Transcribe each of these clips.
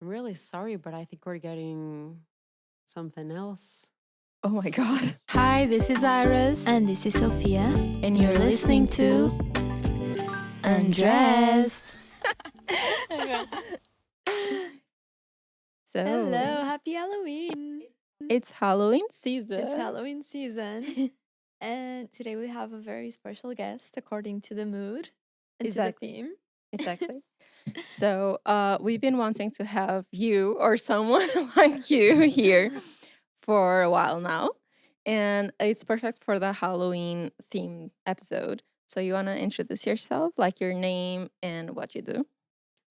I'm really sorry, but I think we're getting something else. Oh my God. Hi, this is Iris, And this is Sophia. and you're listening to Undressed. So Hello, happy Halloween. it's Halloween season. It's Halloween season. And today we have a very special guest according to the mood and Exactly. to the theme. Exactly. So we've been wanting to have you or someone like you here for a while now. And it's perfect for the Halloween themed episode. So you want to introduce yourself, like your name and what you do?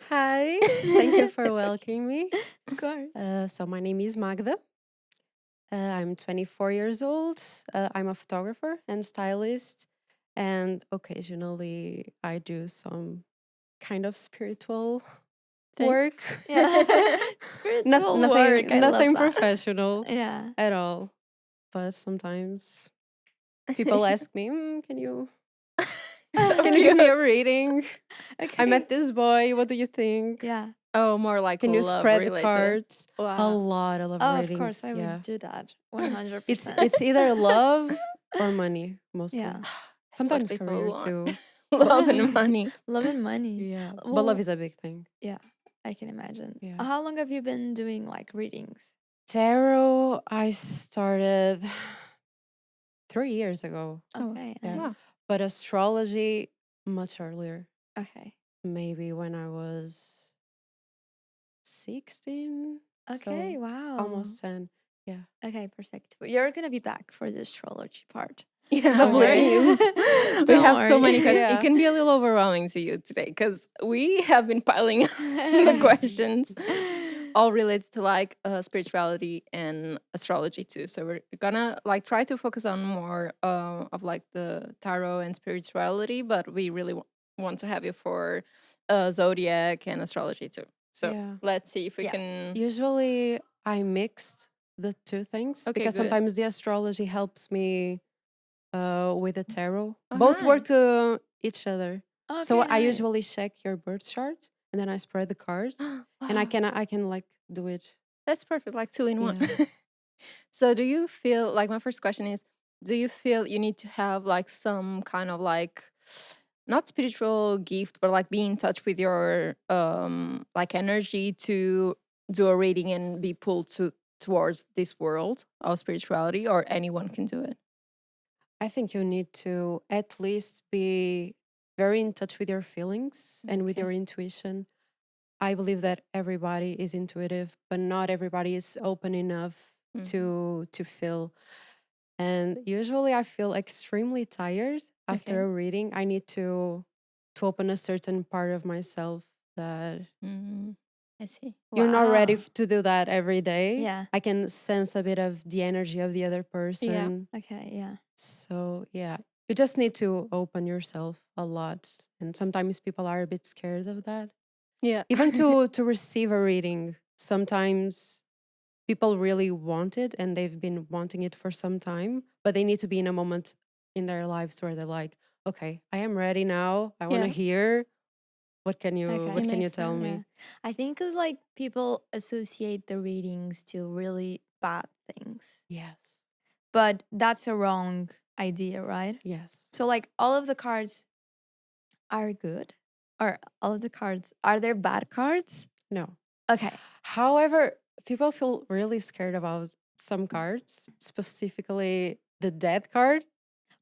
Hi, thank you for It's okay. welcoming me. Of course. So my name is Magda. I'm 24 years old. I'm a photographer and stylist, and occasionally I do some kind of spiritual work. Thanks. Yeah. Spiritual work. I love Nothing that. professional Yeah. at all. But sometimes people ask me, can you give me a reading? Okay. I met this boy. What do you think? Yeah. Oh, more like Can you love spread the related. cards? A Wow. lot of Oh, readings. of course, I yeah. would do that. 100%. It's either love or money mostly. Yeah. That's Sometimes what people career want. too. Love and money. Love and money. Yeah, but Well, love is a big thing. Yeah, I can imagine. Yeah. How long have you been doing like readings? Tarot, I started 3 years ago, Okay. yeah. Wow. But astrology much earlier. Okay. Maybe when I was 16. Okay. So Wow. almost 10. Yeah. Okay. Perfect. But you're gonna be back for the astrology part. Yeah, Don't worry. please. We Don't have so worry. many questions. Yeah. It can be a little overwhelming to you today because we have been piling the questions, all related to like spirituality and astrology too. So we're gonna like try to focus on more of like the tarot and spirituality, but we really want to have you for zodiac and astrology too. So Yeah. let's see if we Yeah. can. Usually I mixed the two things Okay, because good. sometimes the astrology helps me with the tarot. Oh, Both work nice. each other. Okay. So I usually nice. check your birth chart and then I spread the cards and Wow. I can like do it. That's perfect, like 2 in 1. Yeah. So do you feel like my first question is, do you feel you need to have like some kind of like not spiritual gift, but like be in touch with your like energy to do a reading and be pulled towards this world of spirituality, or anyone can do it? I think you need to at least be very in touch with your feelings and with Okay. your intuition. I believe that everybody is intuitive, but not everybody is open enough to feel. And usually I feel extremely tired after Okay. a reading. I need to open a certain part of myself that Mm, I see. you're not ready Wow. to do that every day. Yeah. I can sense a bit of the energy of the other Yeah. person. Okay. Yeah. So, yeah, you just need to open yourself a lot. And sometimes people are a bit scared of that. Yeah. Even to receive a reading, sometimes people really want it and they've been wanting it for some time, but they need to be in a moment in their lives where they're like, okay, I am ready now. I want to Yeah. hear. What can Okay. you makes tell sense. Yeah. me? I think 'cause, like people associate the readings to really bad things, Yes. but that's a wrong idea, right? Yes. So like all of the cards are good, or all of the cards are there bad cards? No. Okay. However, people feel really scared about some cards, specifically the death card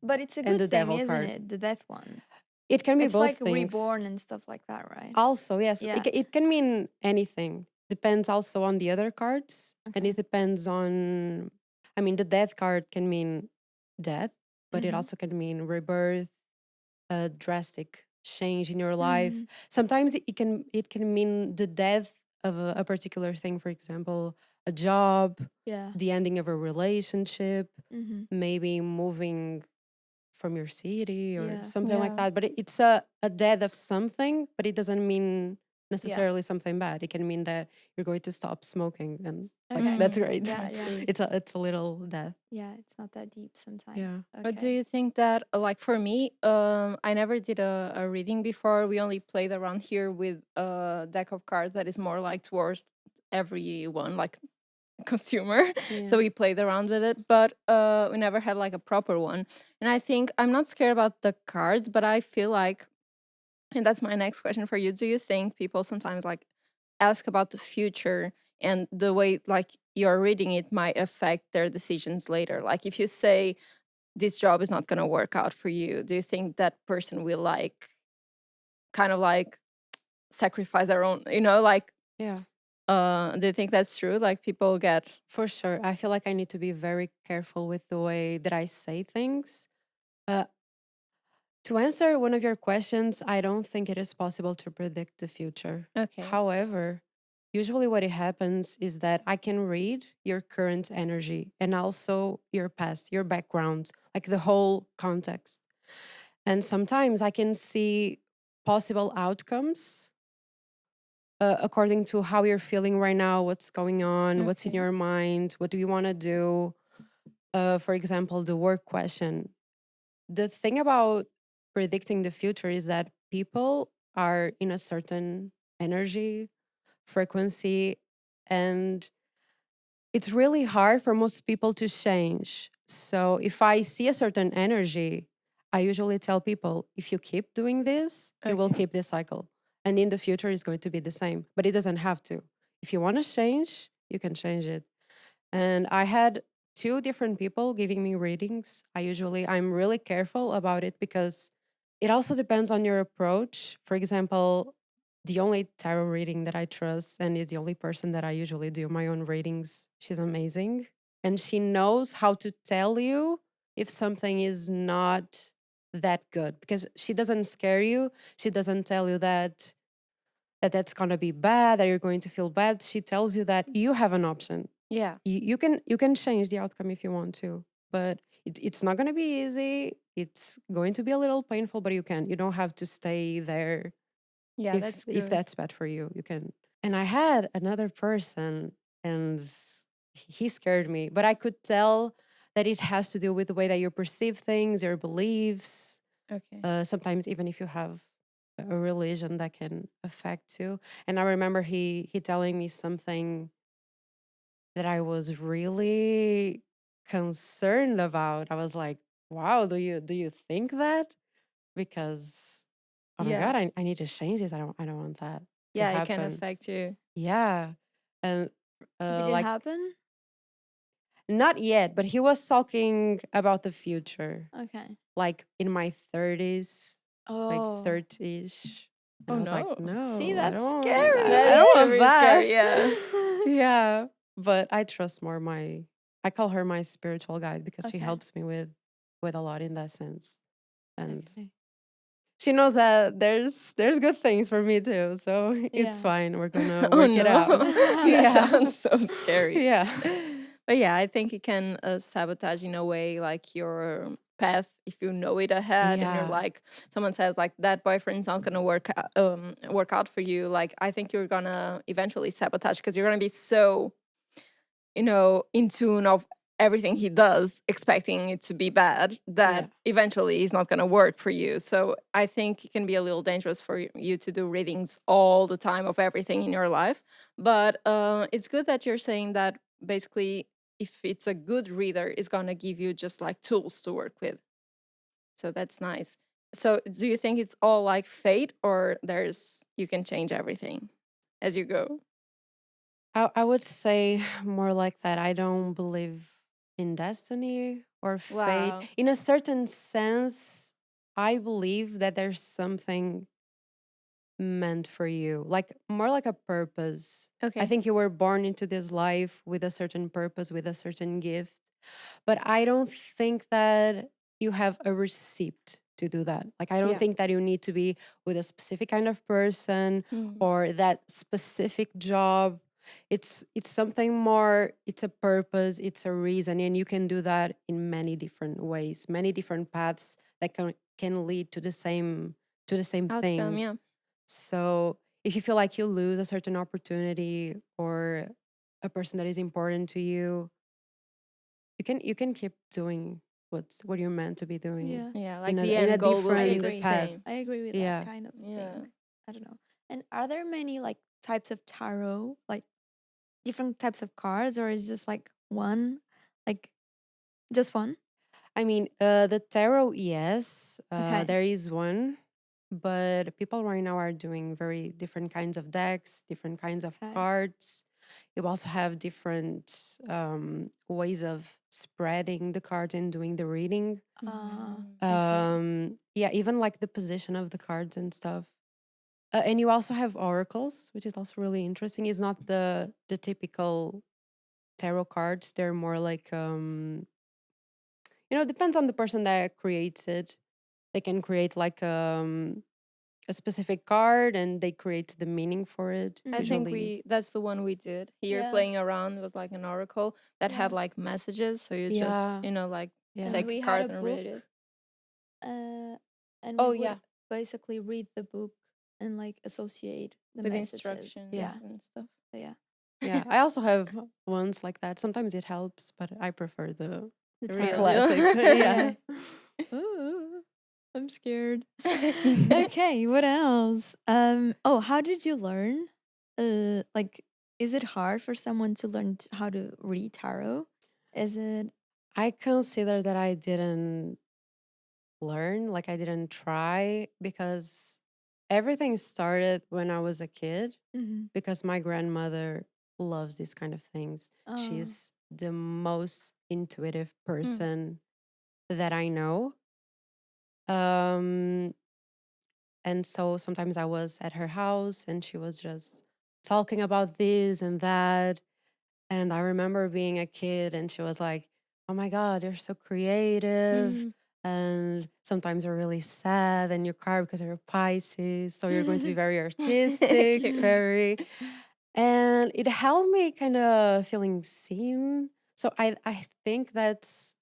But it's a and good the thing, devil isn't card. it? The death one. It can be It's both like things. reborn and stuff like that, right? Also, yes, Yeah. it can mean anything. Depends also on the other cards, and Okay. it depends on. I mean, the death card can mean death, but it Mhm. also can mean rebirth, a drastic change in your life. Mm. Sometimes it can mean the death of a particular thing. For example, a job, Yeah. the ending of a relationship, Mhm. maybe moving from your city or Yeah. something like Yeah. that. But it's a death of something, but it doesn't mean Yeah. necessarily something bad. It can mean that you're going to stop smoking, and like Okay. that's great. Yeah. I Yeah. see. It's a little death. Yeah. It's not that deep sometimes. Yeah. But do Okay. you think that, like for me, I never did a reading before. We only played around here with a deck of cards that is more like everyone, like consumer. Yeah. So we played around with it, but we never had like a proper one. And I think I'm not scared about the cards, but I feel like, and that's my next question for you. Do you think people sometimes like ask about the future and the way like you're reading it might affect their decisions later? Like if you say this job is not going to work out for you, do you think that person will like kind of like sacrifice their own, like Yeah, do you think that's true? Like people get for sure. I feel like I need to be very careful with the way that I say things. Uh, to answer one of your questions, I don't think it is possible to predict the future. okay. However, usually what it happens is that I can read your current energy and also your past, your background, like the whole context. And sometimes I can see possible outcomes according to how you're feeling right now, what's going on, what's in Okay. your mind, what do you want to do. For example, the work question. The thing about predicting the future is that people are in a certain energy, frequency, and it's really hard for most people to change. So if I see a certain energy, I usually tell people if you keep doing this, you will Okay. keep this cycle. And in the future, it's going to be the same, but it doesn't have to. If you want to change, you can change it. And I had two different people giving me readings. I'm really careful about it because it also depends on your approach. For example, the only tarot reading that I trust and is the only person that I usually do my own readings, she's amazing. And she knows how to tell you if something is not that good because she doesn't scare you. She doesn't tell you that's going to be bad, that you're going to feel bad. She tells you that you have an option. Yeah. You can change the outcome if you want to, but it's not going to be easy. It's going to be a little painful, but you don't have to stay there Yeah, that's if good. that's bad for you. You can. And I had another person, and he scared me, but I could tell that it has to do with the way that you perceive things, your beliefs. Okay. Sometimes even if you have a religion, that can affect you. And I remember he telling me something that I was really concerned about. I was like, wow, do you think that? Because oh my Yeah. god, I need to change this. I don't want that to Yeah, it can happen. affect you. Yeah. And Did it like happen? not yet, but he was talking about the future. Okay. Like in my 30s, like Oh, 30ish. And Oh I was like, no. see, no, I that's don't I That scary. is don't want very that. scary, yeah. Yeah. But I trust more I call her my spiritual guide because she Okay. helps me with a lot in that sense. And Okay. she knows that there's good things for me too. So it's Yeah. fine. We're gonna Oh work it no. out. That Yeah. sounds so scary. Yeah. But yeah, I think it can sabotage in a way like your path if you know it ahead and you're Yeah. like someone says like that boyfriend's not gonna work out for you. Like I think you're gonna eventually sabotage because you're gonna be so in tune of everything he does, expecting it to be bad, Yeah. that eventually is not going to work for you. So I think it can be a little dangerous for you to do readings all the time of everything in your life. But it's good that you're saying that basically, if it's a good reader, it's going to give you just like tools to work with. So that's nice. So do you think it's all like fate, or you can change everything as you go? I would say more like that. I don't believe in destiny or fate. Wow. In a certain sense, I believe that there's something meant for you, like more like a purpose. I Okay. think you were born into this life with a certain purpose, with a certain gift. But I don't think that you have a receipt to do that. Like, I don't Yeah. think that you need to be with a specific kind of person Mm. or that specific job. It's something more, it's a purpose, it's a reason, and you can do that in many different ways, many different paths that can lead to the same Outcome, thing. yeah. So if you feel like you lose a certain opportunity or a person that is important to you, you can keep doing what you're meant to be doing Yeah. Yeah, in like a the in a end goal will I be the different agree. path. same. I agree with that Yeah. kind of Yeah. thing. I don't know. And are there many like types of tarot? Like different types of cards, or is just like one, like just one? I mean, the tarot, yes, Okay. there is one, but people right now are doing very different kinds of decks, different kinds of Okay. cards. You also have different ways of spreading the cards and doing the reading. Mhm. Yeah, even like the position of the cards and stuff. And you also have oracles, which is also really interesting. It's not the typical tarot cards. They're more like it depends on the person that creates it. They can create like a specific card and they create the meaning for it. I think Usually, that's the one we did here Yeah. playing around. It was like an oracle that Yeah. had like messages. So you just, yeah, like yeah, And take a we had card a and read book, it. and we Oh, would yeah. basically read the book and like associate the With messages. instructions yeah, Yeah. and stuff. So yeah. yeah. I also have ones like that. Sometimes it helps, but I prefer the The The the real tarot. deal. classic. Yeah. Ooh, I'm scared. Okay, what else? Oh, how did you learn? Like, is it hard for someone to learn how to read tarot? Is it? I consider that I didn't learn, like I didn't try because everything started when I was a kid Mm-hmm. because my grandmother loves these kind of things. Oh. She's the most intuitive Mm. person that I know. Um and so sometimes I was at her house and she was just talking about this and that. And I remember being a kid and she was like, "Oh my God, you're so creative." Mm. And sometimes you're really sad and you cry because you're a Pisces. So you're going to be very artistic, Cute. very. And it helped me kind of feeling seen. So I think that's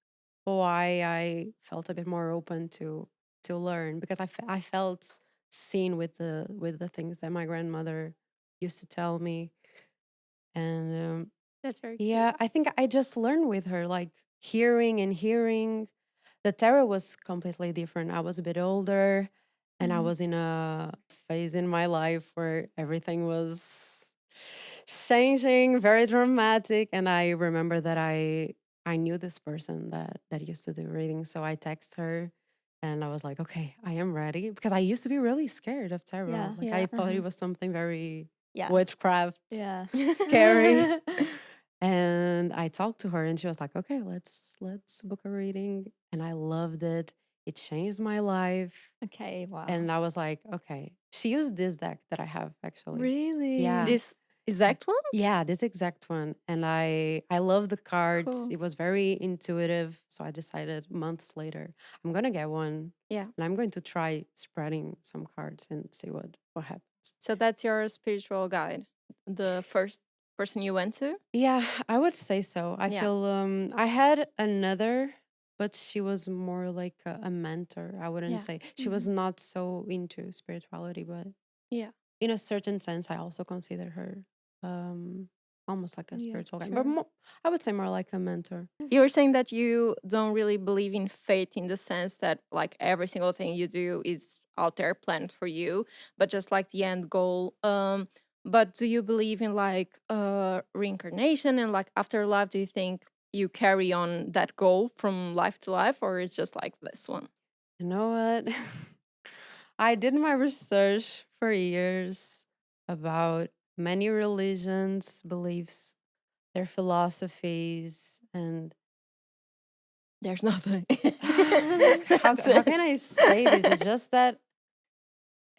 why I felt a bit more open to learn because I felt seen with the things that my grandmother used to tell me. And That's very cute. yeah, I think I just learned with her, like hearing and hearing. The tarot was completely different. I was a bit older and I Mm-hmm. was in a phase in my life where everything was changing, very dramatic. And I remember that I knew this person that used to do readings. So I text her and I was like, okay, I am ready. Because I used to be really scared of Yeah. tarot. Like Yeah. I thought it Uh-huh. was something very Yeah. witchcraft Yeah. scary. And I talked to her and she was like, "Okay, let's book a reading." And I loved it. It changed my life. Okay. Wow. And I was like, "Okay." She used this deck that I have actually. Yeah. Really? This exact one? Yeah, this exact one. And I love the cards. Cool. It was very intuitive, so I decided months later, I'm going to get one Yeah. and I'm going to try spreading some cards and see what happens. So that's your spiritual guide, the first person you went to? Yeah, I would say so. I Yeah. feel I had another, but she was more like a mentor. I wouldn't Yeah. say she was Mm-hmm. not so into spirituality, but Yeah. in a certain sense, I also consider her um almost like a Yeah. spiritual guide, but Sure. I would say more like a mentor. You were saying that you don't really believe in fate in the sense that like every single thing you do is out there planned for you, but just like the end goal. But do you believe in like reincarnation and like afterlife? Do you think you carry on that goal from life to life, or it's just like this one? You know what? I did my research for years about many religions, beliefs, their philosophies, and There's nothing. how That's how it. can I say this? It's just that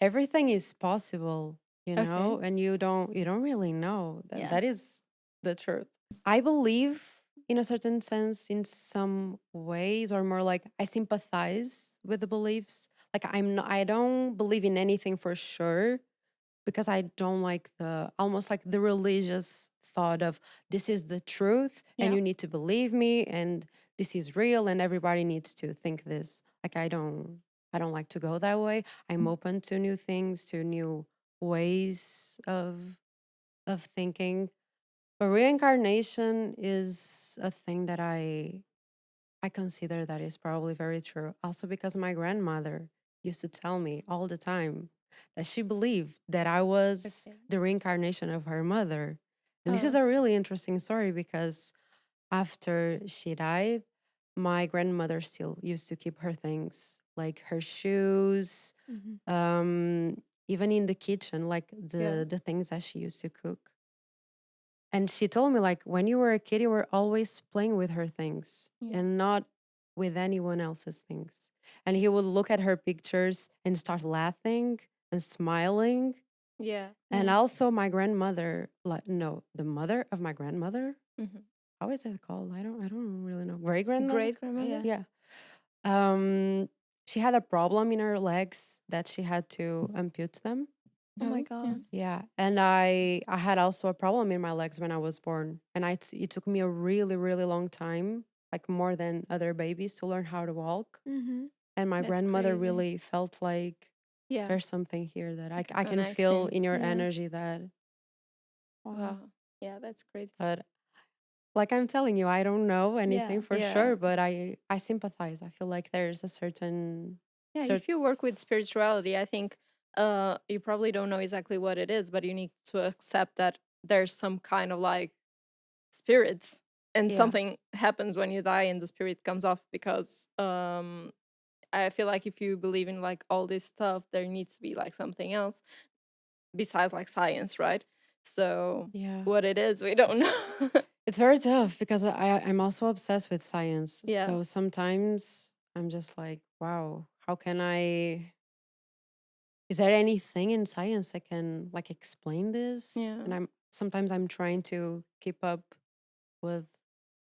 everything is possible, Okay. and you don't really know. That Yeah. that is the truth. I believe in a certain sense in some ways, or more like I sympathize with the beliefs. Like I don't believe in anything for sure because I don't like the almost like the religious thought of this is the truth and Yeah. you need to believe me and this is real and everybody needs to think this. Like I don't like to go that way. I'm open to new things, to new ways of thinking. But reincarnation is a thing that I consider that is probably very true. Also because my grandmother used to tell me all the time that she believed that I was Okay. the reincarnation of her mother. And this is Oh, a really interesting story because after she died, my grandmother still used to keep her things, like her shoes, Mhm. um, even in the kitchen, like yeah. the things that she used to cook. And she told me, like, when you were a kid, you were always playing with her things Yeah. and not with anyone else's things. And he would look at her pictures and start laughing and smiling. Yeah. And Yeah. also, my grandmother, like, no, the mother of my grandmother, Hmm. how is it called? I don't really know. Great grandmother? Great grandmother. Yeah. Yeah. Um, she had a problem in her legs that she had to ampute them. Oh my Oh, yeah. god. Yeah, and I had also a problem in my legs when I was born, and it took me a really really long time, like more than other babies, to learn how to walk. Mm-hmm. And my That's grandmother crazy. really felt like Yeah. there's something here that Like a I can feel connection. in your Yeah. energy that, Wow. Wow. Yeah, that's crazy. but like I'm telling you, I don't know anything Yeah. for Yeah. sure, but I sympathize. I feel like there's a certain Yeah, cert if you work with spirituality, I think you probably don't know exactly what it is, but you need to accept that there's some kind of like spirits and yeah. something happens when you die and the spirit comes off because I feel like if you believe in like all this stuff, there needs to be like something else besides like science, right? So Yeah. what it is, we don't know. It's very tough because I'm also obsessed with science. Yeah. So sometimes I'm just like, wow, how can I? Is there anything in science that can like explain this? Yeah. And I'm trying to keep up with.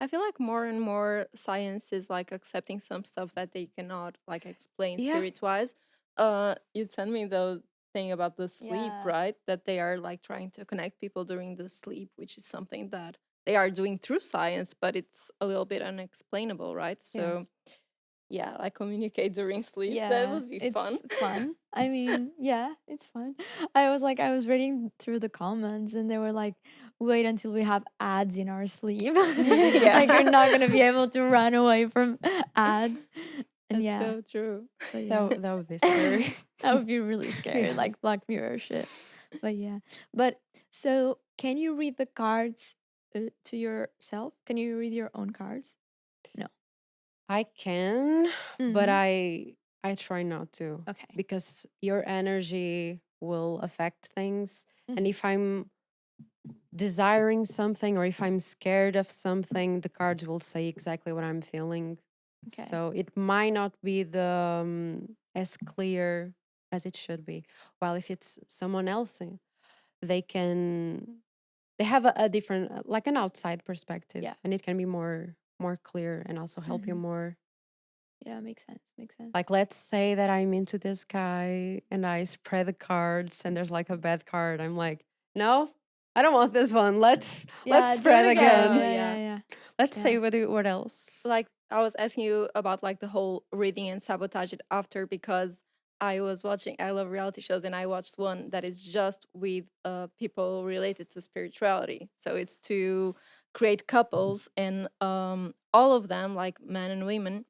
I feel like more and more science is like accepting some stuff that they cannot like explain Yeah, spirit wise. You sent me the thing about the sleep, Yeah. right? That they are like trying to connect people during the sleep, which is something that they are doing through science, but it's a little bit unexplainable, right? yeah, So yeah, like communicate during sleep. That Yeah, would be fun. it's fun. I mean, yeah, it's fun. I was reading through the comments and they were like, wait until we have ads in our sleep. Like you're Yeah. not gonna be able to run away from ads. And That's yeah, so true. but yeah. that would be scary. That would be really scary, Yeah, like Black Mirror shit. But yeah. But so can you read the cards to yourself? Can you read your own cards? No. I can, but Mm-hmm. I try not to Okay. because your energy will affect things, and Mhm. if I'm desiring something or if I'm scared of something, the cards will say exactly what I'm feeling. Okay. So it might not be the as clear as it should be. While if it's someone else, they can they have a different like an outside perspective, Yeah. and it can be more clear and also help you Mhm. more. Yeah, makes sense. Makes sense. Like let's say that I'm into this guy and I spread the cards and there's like a bad card. I'm like, no, I don't want this one. Let's Yeah, do it spread again. Oh again. Yeah, yeah, yeah. yeah. Let's Yeah. say what else. Like I was asking you about like the whole reading and sabotage it after because I was watching I love reality shows and I watched one that is just with people related to spirituality. So it's to create couples and all of them like men and women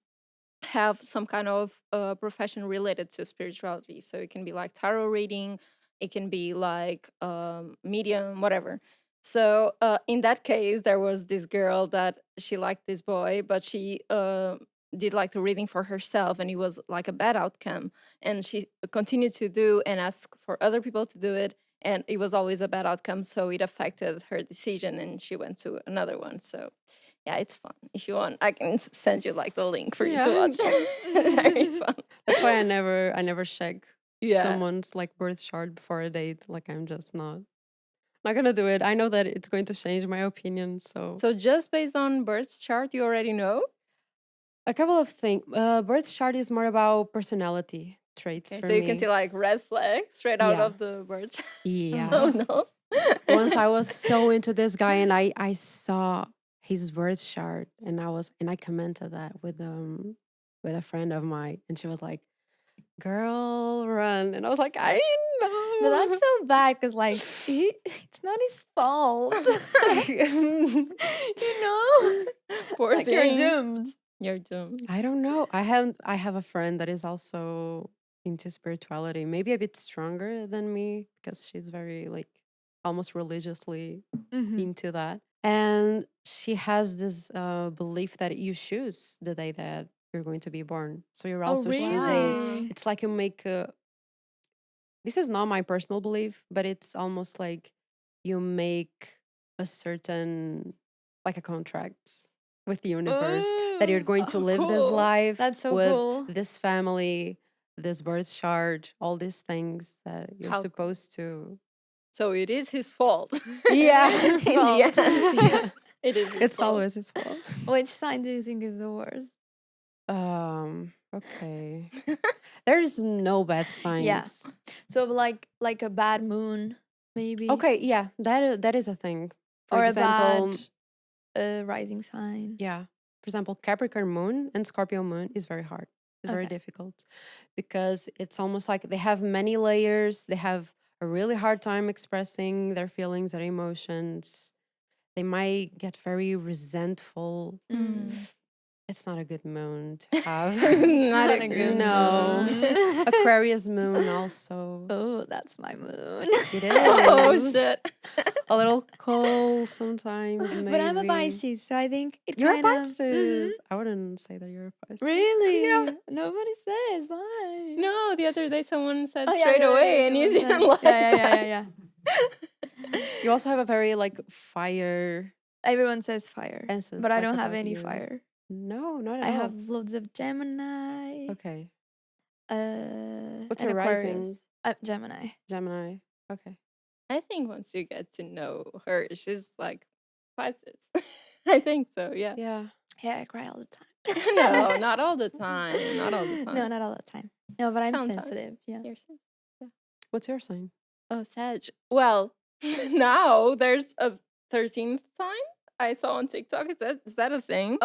have some kind of profession related to spirituality. So it can be like tarot reading, it can be like medium, whatever. So in that case, there was this girl that she liked this boy, but she did like the reading for herself, and it was like a bad outcome. And she continued to do and ask for other people to do it, and it was always a bad outcome. So it affected her decision, and she went to another one. So yeah, it's fun. If you want, I can send you like the link for you to Yeah. watch. It's very fun. That's why I never check Yeah. someone's like birth chart before a date. Like I'm just not gonna do it. I know that it's going to change my opinion. So So just based on birth chart, you already know. a couple of things. Birth chart is more about personality traits Okay, for so you can see me. like red flags straight out Yeah. of the birth. chart. Yeah. Oh Uh-huh. no. Once I was so into this guy and I saw his birth chart and I commented that with a friend of mine and she was like, "Girl, run." And I was like, "I But that's know." so bad because, like, it's not his fault. You know? Poor Like, you're thing. doomed. You're doomed. I don't know. I have a friend that is also into spirituality, maybe a bit stronger than me because she's very like almost religiously Mhm. into that. And she has this belief that you choose the day that you're going to be born. So you're Oh, also choosing. really? It's like you make a. This is not my personal belief, but it's almost like you make a certain, like a contract with the universe that you're Ooh. going to Oh, live this cool. life That's so with cool. this family, this birth chart, all these things that you're How cool. supposed to. So it is his fault. Yeah, His In the fault. end. yeah. It is his It's fault. always his fault. Which sign do you think is the worst? Okay. There's no bad Yeah. signs. So like a bad moon, maybe, Okay, yeah, that is a thing. For or a bad example, rising sign. yeah. For example, Capricorn moon and Scorpio moon is very hard. It's very Okay. difficult because it's almost like they have many layers. They have a really hard time expressing their feelings, their emotions. They might get very resentful. Mm. It's not a good moon to have. Not a a good No. moon. Aquarius moon also. Oh, that's my moon. It Oh is. shit. A little cold sometimes, maybe. But I'm a Pisces, so I think it You're a kind of. Pisces. I wouldn't say that you're a Pisces. Really? Nobody says why. No, the other day someone said Oh, yeah, straight the other away, day and you someone didn't said- like yeah, that. yeah. You also have a very like fire Everyone says fire, essence. but I like, don't have about any you. fire. No, not at I all. have loads of Gemini. Okay. What's and your Aquarius. rising? Gemini. Gemini. Okay. I think once you get to know her, she's like Pisces. I think so, yeah. Yeah. Yeah, I cry all the time. No, not all the time. Not all the time. No, not all the time. No, but I'm Sometimes. sensitive. Yeah. You're sensitive. What's your sign? Oh, Sag. Well, now there's a 13th sign I saw on TikTok. Is that a thing?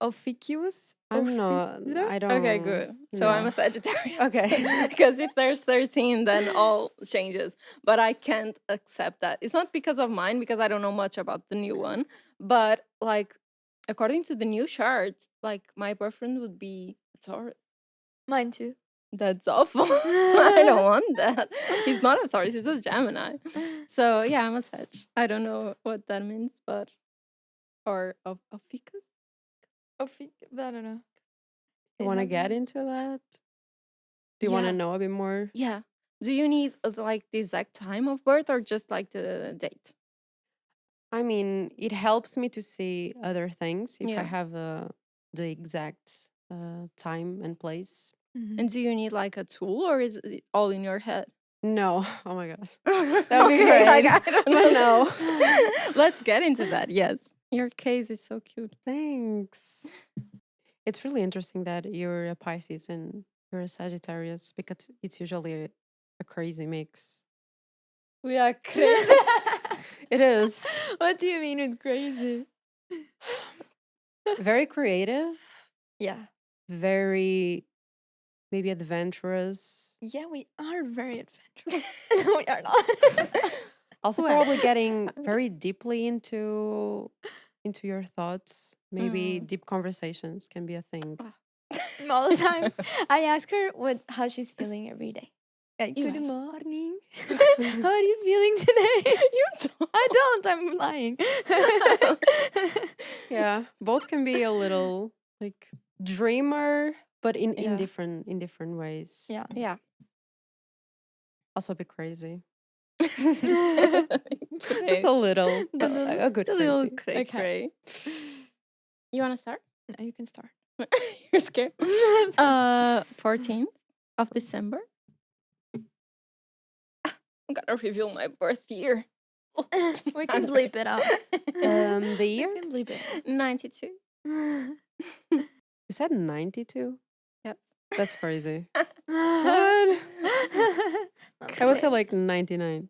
Officious? I'm not. I don't. Okay, good. So I'm no. a Sagittarius. Okay. Because if there's 13, then all changes. But I can't accept that. It's not because of mine, because I don't know much about the new one. But like, according to the new chart, like my boyfriend would be a Taurus. Mine too. That's awful. I don't want that. He's not a Taurus, he's a Gemini. So yeah, I'm a Sag. I don't know what that means, but or of ficus? I don't know. You It want to has get a- into that? Do you want to Yeah. know a bit more? Yeah. Do you need like the exact time of birth or just like the date? I mean, it helps me to see other things if I Yeah. have the exact time and place. Mhm. And do you need like a tool or is it all in your head? No. Oh my god. That would be great, I don't but know. no. Let's get into that. Yes. Your case is so cute. Thanks. It's really interesting that you're a Pisces and you're a Sagittarius because it's usually a crazy mix. We are crazy. It is What do you mean with crazy? very creative, Yeah. very maybe adventurous. Yeah, we are very adventurous. No, we are not. Also, Well, probably getting sometimes. very deeply into your thoughts. Maybe Mm. deep conversations can be a thing. All the time. I ask her how she's feeling every day. Like, You good ask. morning. How are you feeling today? You don't. I don't. I'm lying. Yeah, both can be a little like dreamer, but in Yeah. different ways. Yeah. Yeah. Also a bit crazy. Great. Just a little, A little- a good A little crazy. cray Okay. cray. You want to start? No, you can start. You're scared. 14th of December. I'm gonna reveal my birth year. We can bleep it out. The We year can bleep it. 92. you said 92. Yes. That's crazy. What? I would say like 99.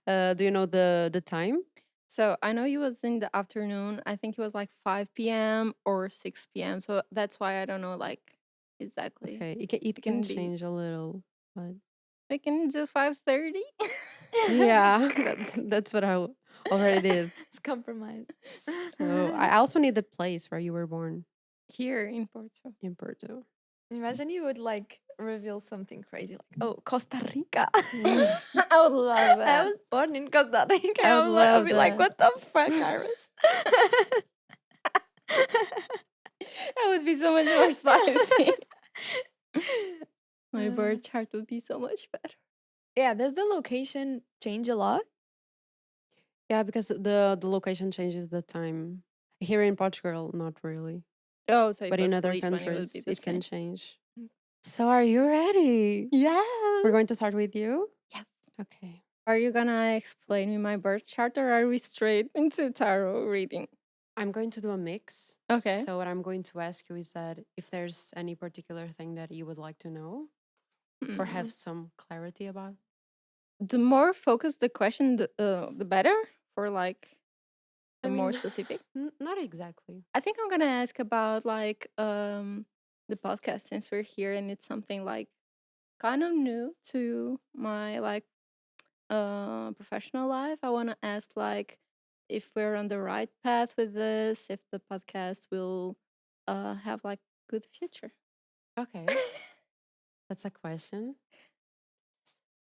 Do you know the time? So I know he was in the afternoon. I think it was like 5 p.m. or 6 p.m. So that's why I don't know like exactly. Okay, it can can be- change a little, but We can do 5:30. yeah, that's what I already did. It's compromise. So I also need the place where you were born Here in Porto. in Porto. Imagine you would like reveal something crazy like, oh, Costa Rica. I would love I that. was born in Costa Rica. I would I'd love be like, that. what the fuck, Iris? That would be so much more spicy. My Uh, birth chart would be so much better. yeah, does the location change a lot? Yeah, because the location changes the time. Here in Portugal, not really. Oh, so if But in it's other Lisbon, it would be countries, the it can same. change. So are you ready? Yeah. We're going to start with you? Yes. Okay. Are you gonna explain me my birth chart, or are we straight into tarot reading? I'm going to do a mix. Okay. So what I'm going to ask you is that if there's any particular thing that you would like to know or have some clarity about. The more focused the question, the better. For like I the more mean, specific. not exactly. I think I'm gonna ask about like the podcast, since we're here and it's something like kind of new to my like professional life. I want to ask like if we're on the right path with this, if the podcast will have like good future. Okay. That's a question.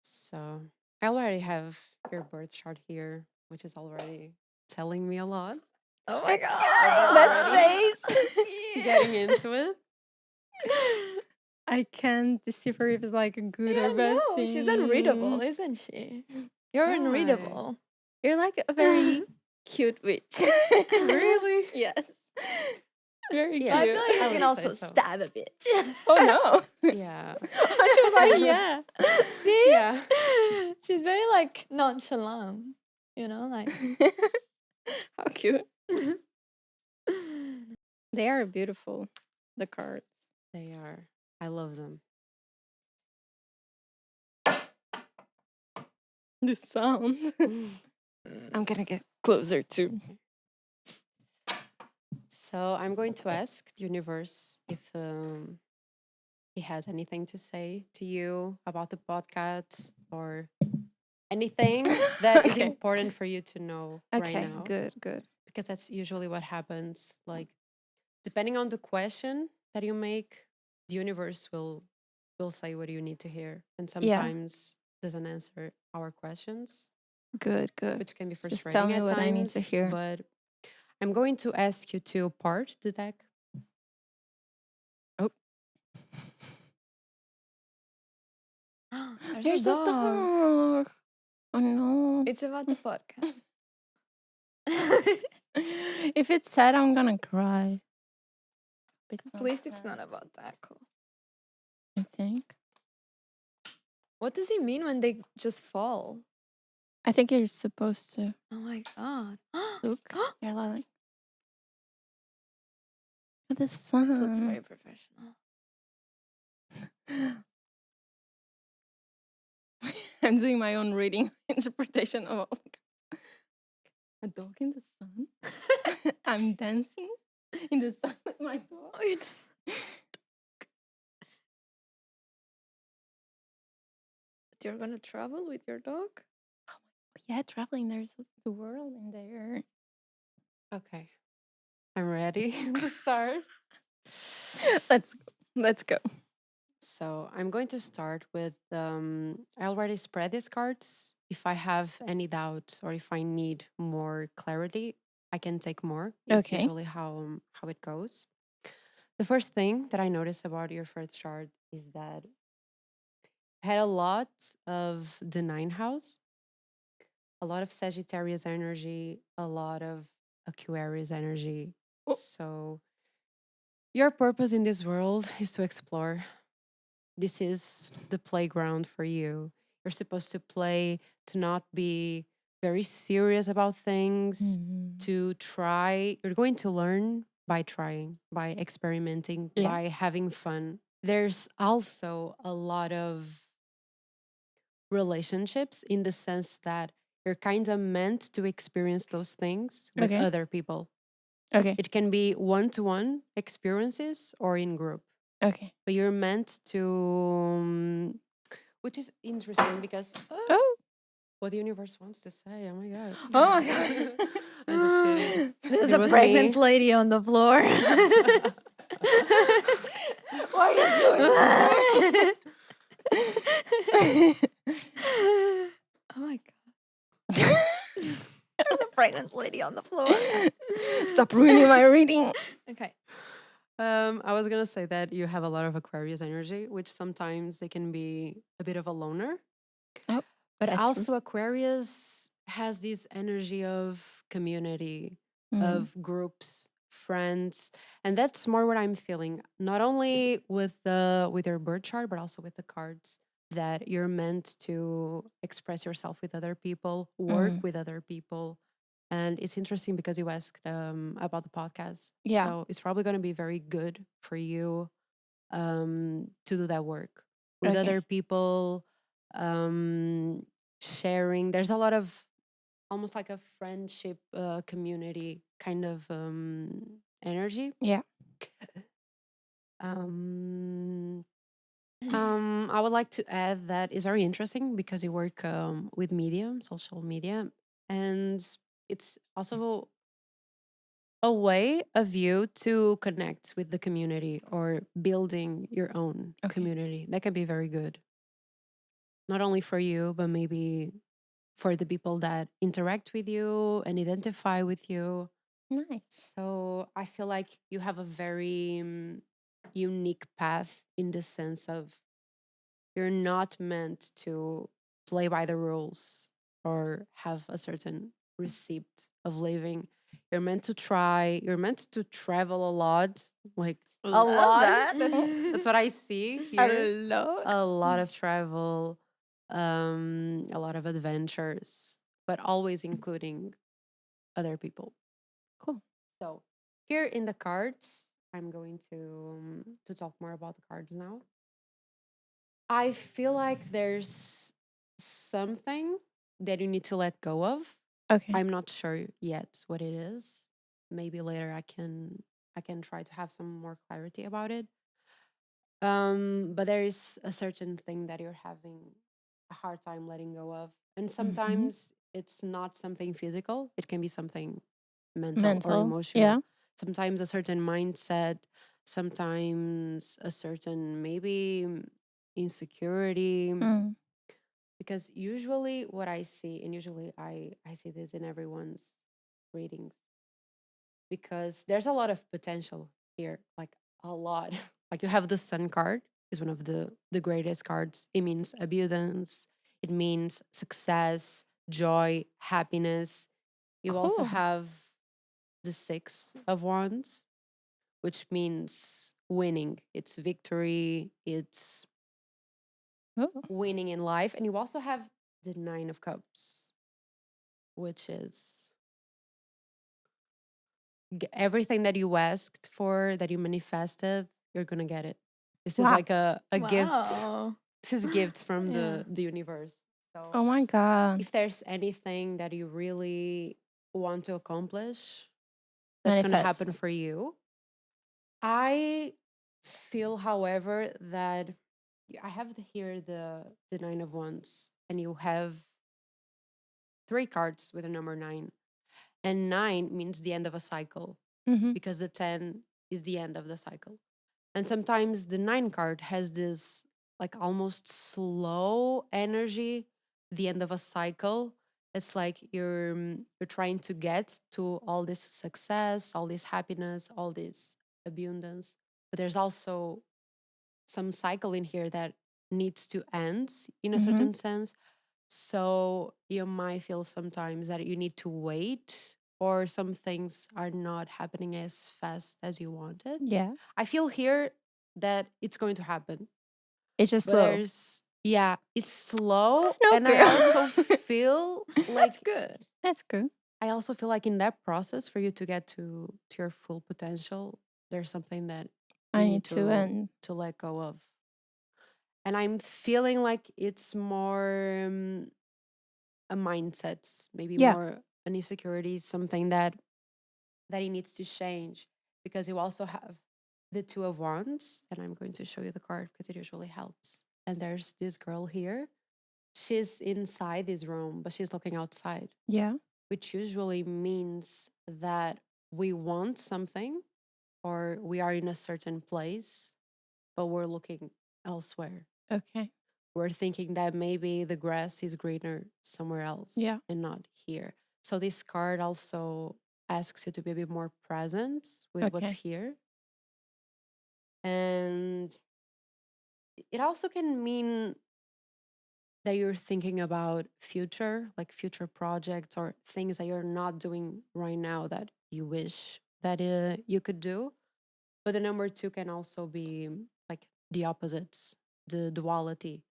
So I already have your birth chart here, which is already telling me a lot. Oh my god, That face! Getting into it. I can't decipher if it's like a good Yeah, or bad no, thing. she's unreadable, isn't she? You're Why? unreadable. You're like a very cute witch. Really? Yes. Very Yeah, cute. I feel like I you can would also say so. stab a bitch. Oh no. Yeah. She was like, yeah. See? Yeah. She's very like nonchalant, you know, like. How cute. They are beautiful, the cards. They are. I love them. The sound. I'm gonna get closer too. So I'm going to ask the universe if he has anything to say to you about the podcast or anything that is Okay. important for you to know right Okay, now. good. Because that's usually what happens. Like, depending on the question that you make, the universe will say what you need to hear, and sometimes doesn't answer our questions, Good. which can be Just tell frustrating me at what I need times. to hear. But I'm going to ask you to part the deck. Oh. There's a dog. Oh no. It's about the podcast. If it's sad, I'm gonna cry. At least it's not about Taco. I think. What does he mean when they just fall? I think you're supposed to Oh my god. look. You're like at the This sun. looks very professional. I'm doing my own reading interpretation of a dog in the sun. I'm dancing in the sun with my dog. You're gonna travel with your dog? Yeah, traveling. There's the world in there. Okay, I'm ready to start. Let's go. So I'm going to start with I already spread these cards. If I have any doubt or if I need more clarity, I can take more. It's Okay. usually how it goes. The first thing that I noticed about your first chart is that you had a lot of the 9th house, a lot of Sagittarius energy, a lot of Aquarius energy. Oh. So your purpose in this world is to explore. This is the playground for you. You're supposed to play, to not be very serious about things, to try. You're going to learn by trying, by experimenting, Yeah. by having fun. There's also a lot of relationships in the sense that you're kind of meant to experience those things with Okay. other people. Okay. It can be one-to-one experiences or in group. Okay. But you're meant to, which is interesting because Oh. what the universe wants to say. Oh my god. Oh my god. I'm just kidding. There's It a was pregnant me. lady on the floor. Why are you doing Oh my god. There's a pregnant lady on the floor. Stop ruining my reading. Okay. I was gonna say that you have a lot of Aquarius energy, which sometimes they can be a bit of a loner. Oh, But that's true. also Aquarius has this energy of community, Mm. of groups, friends, and that's more what I'm feeling. Not only with your birth chart, but also with the cards that you're meant to express yourself with other people, work Mm. with other people. And it's interesting because you asked about the podcast. Yeah. So it's probably going to be very good for you to do that work with Okay. other people, um, sharing. There's a lot of almost like a friendship community kind of energy. Yeah. Um, I would like to add that it's very interesting because you work with media, social media, and it's also a way of you to connect with the community or building your own Okay. community. That can be very good. Not only for you, but maybe for the people that interact with you and identify with you. Nice. So I feel like you have a very unique path in the sense of you're not meant to play by the rules or have a certain receipt of living. You're meant to try, you're meant to travel a lot, like a Love lot. that. That's what I see A here. lot. A lot of travel, a lot of adventures, but always including other people. Cool. So here in the cards, I'm going to talk more about the cards now. I feel like there's something that you need to let go of. Okay. I'm not sure yet what it is. Maybe later I can try to have some more clarity about it. But there is a certain thing that you're having a hard time letting go of. And Mhm. sometimes it's not something physical, it can be something mental or Mental. emotional. Yeah. Sometimes a certain mindset, sometimes a certain maybe insecurity. Mm. Because usually what I see, and usually I see this in everyone's readings, because there's a lot of potential here, like a lot. Like you have the Sun card is one of the greatest cards. It means abundance. It means success, joy, happiness. You also Cool. have the Six of Wands, which means winning. It's victory. It's Oh. winning in life. And you also have the Nine of Cups, which is everything that you asked for, that you manifested, you're gonna get it. This is Wow. like a gift. Wow. This is gifts from Yeah. the universe. So Oh my god. if there's anything that you really want to accomplish, that's gonna happen Manifest. for you. I feel, however, that I have here the Nine of Wands, and you have three cards with a number nine, and nine means the end of a cycle Mm-hmm. because the 10 is the end of the cycle. And sometimes the nine card has this like almost slow energy, the end of a cycle. It's like you're trying to get to all this success, all this happiness, all this abundance. But there's also some cycle in here that needs to end in a Mm-hmm. certain sense. So you might feel sometimes that you need to wait or some things are not happening as fast as you wanted. Yeah. I feel here that it's going to happen, It's just but slow. yeah, it's slow. No, And I girl. also feel That's like, good. That's good. I also feel like in that process for you to get to your full potential, there's something that I you need need to end. to let go of. And I'm feeling like it's more a mindset, maybe Yeah. more an insecurity, something that it needs to change because you also have the Two of Wands, and I'm going to show you the card because it usually helps. And there's this girl here. She's inside this room, but she's looking outside, Yeah. which usually means that we want something or we are in a certain place, but we're looking elsewhere. Okay. We're thinking that maybe the grass is greener somewhere else Yeah. and not here. So this card also asks you to be a bit more present with what's Okay. here. And it also can mean that you're thinking about future, like future projects or things that you're not doing right now that you wish that you could do. But the number two can also be like the opposites, the duality.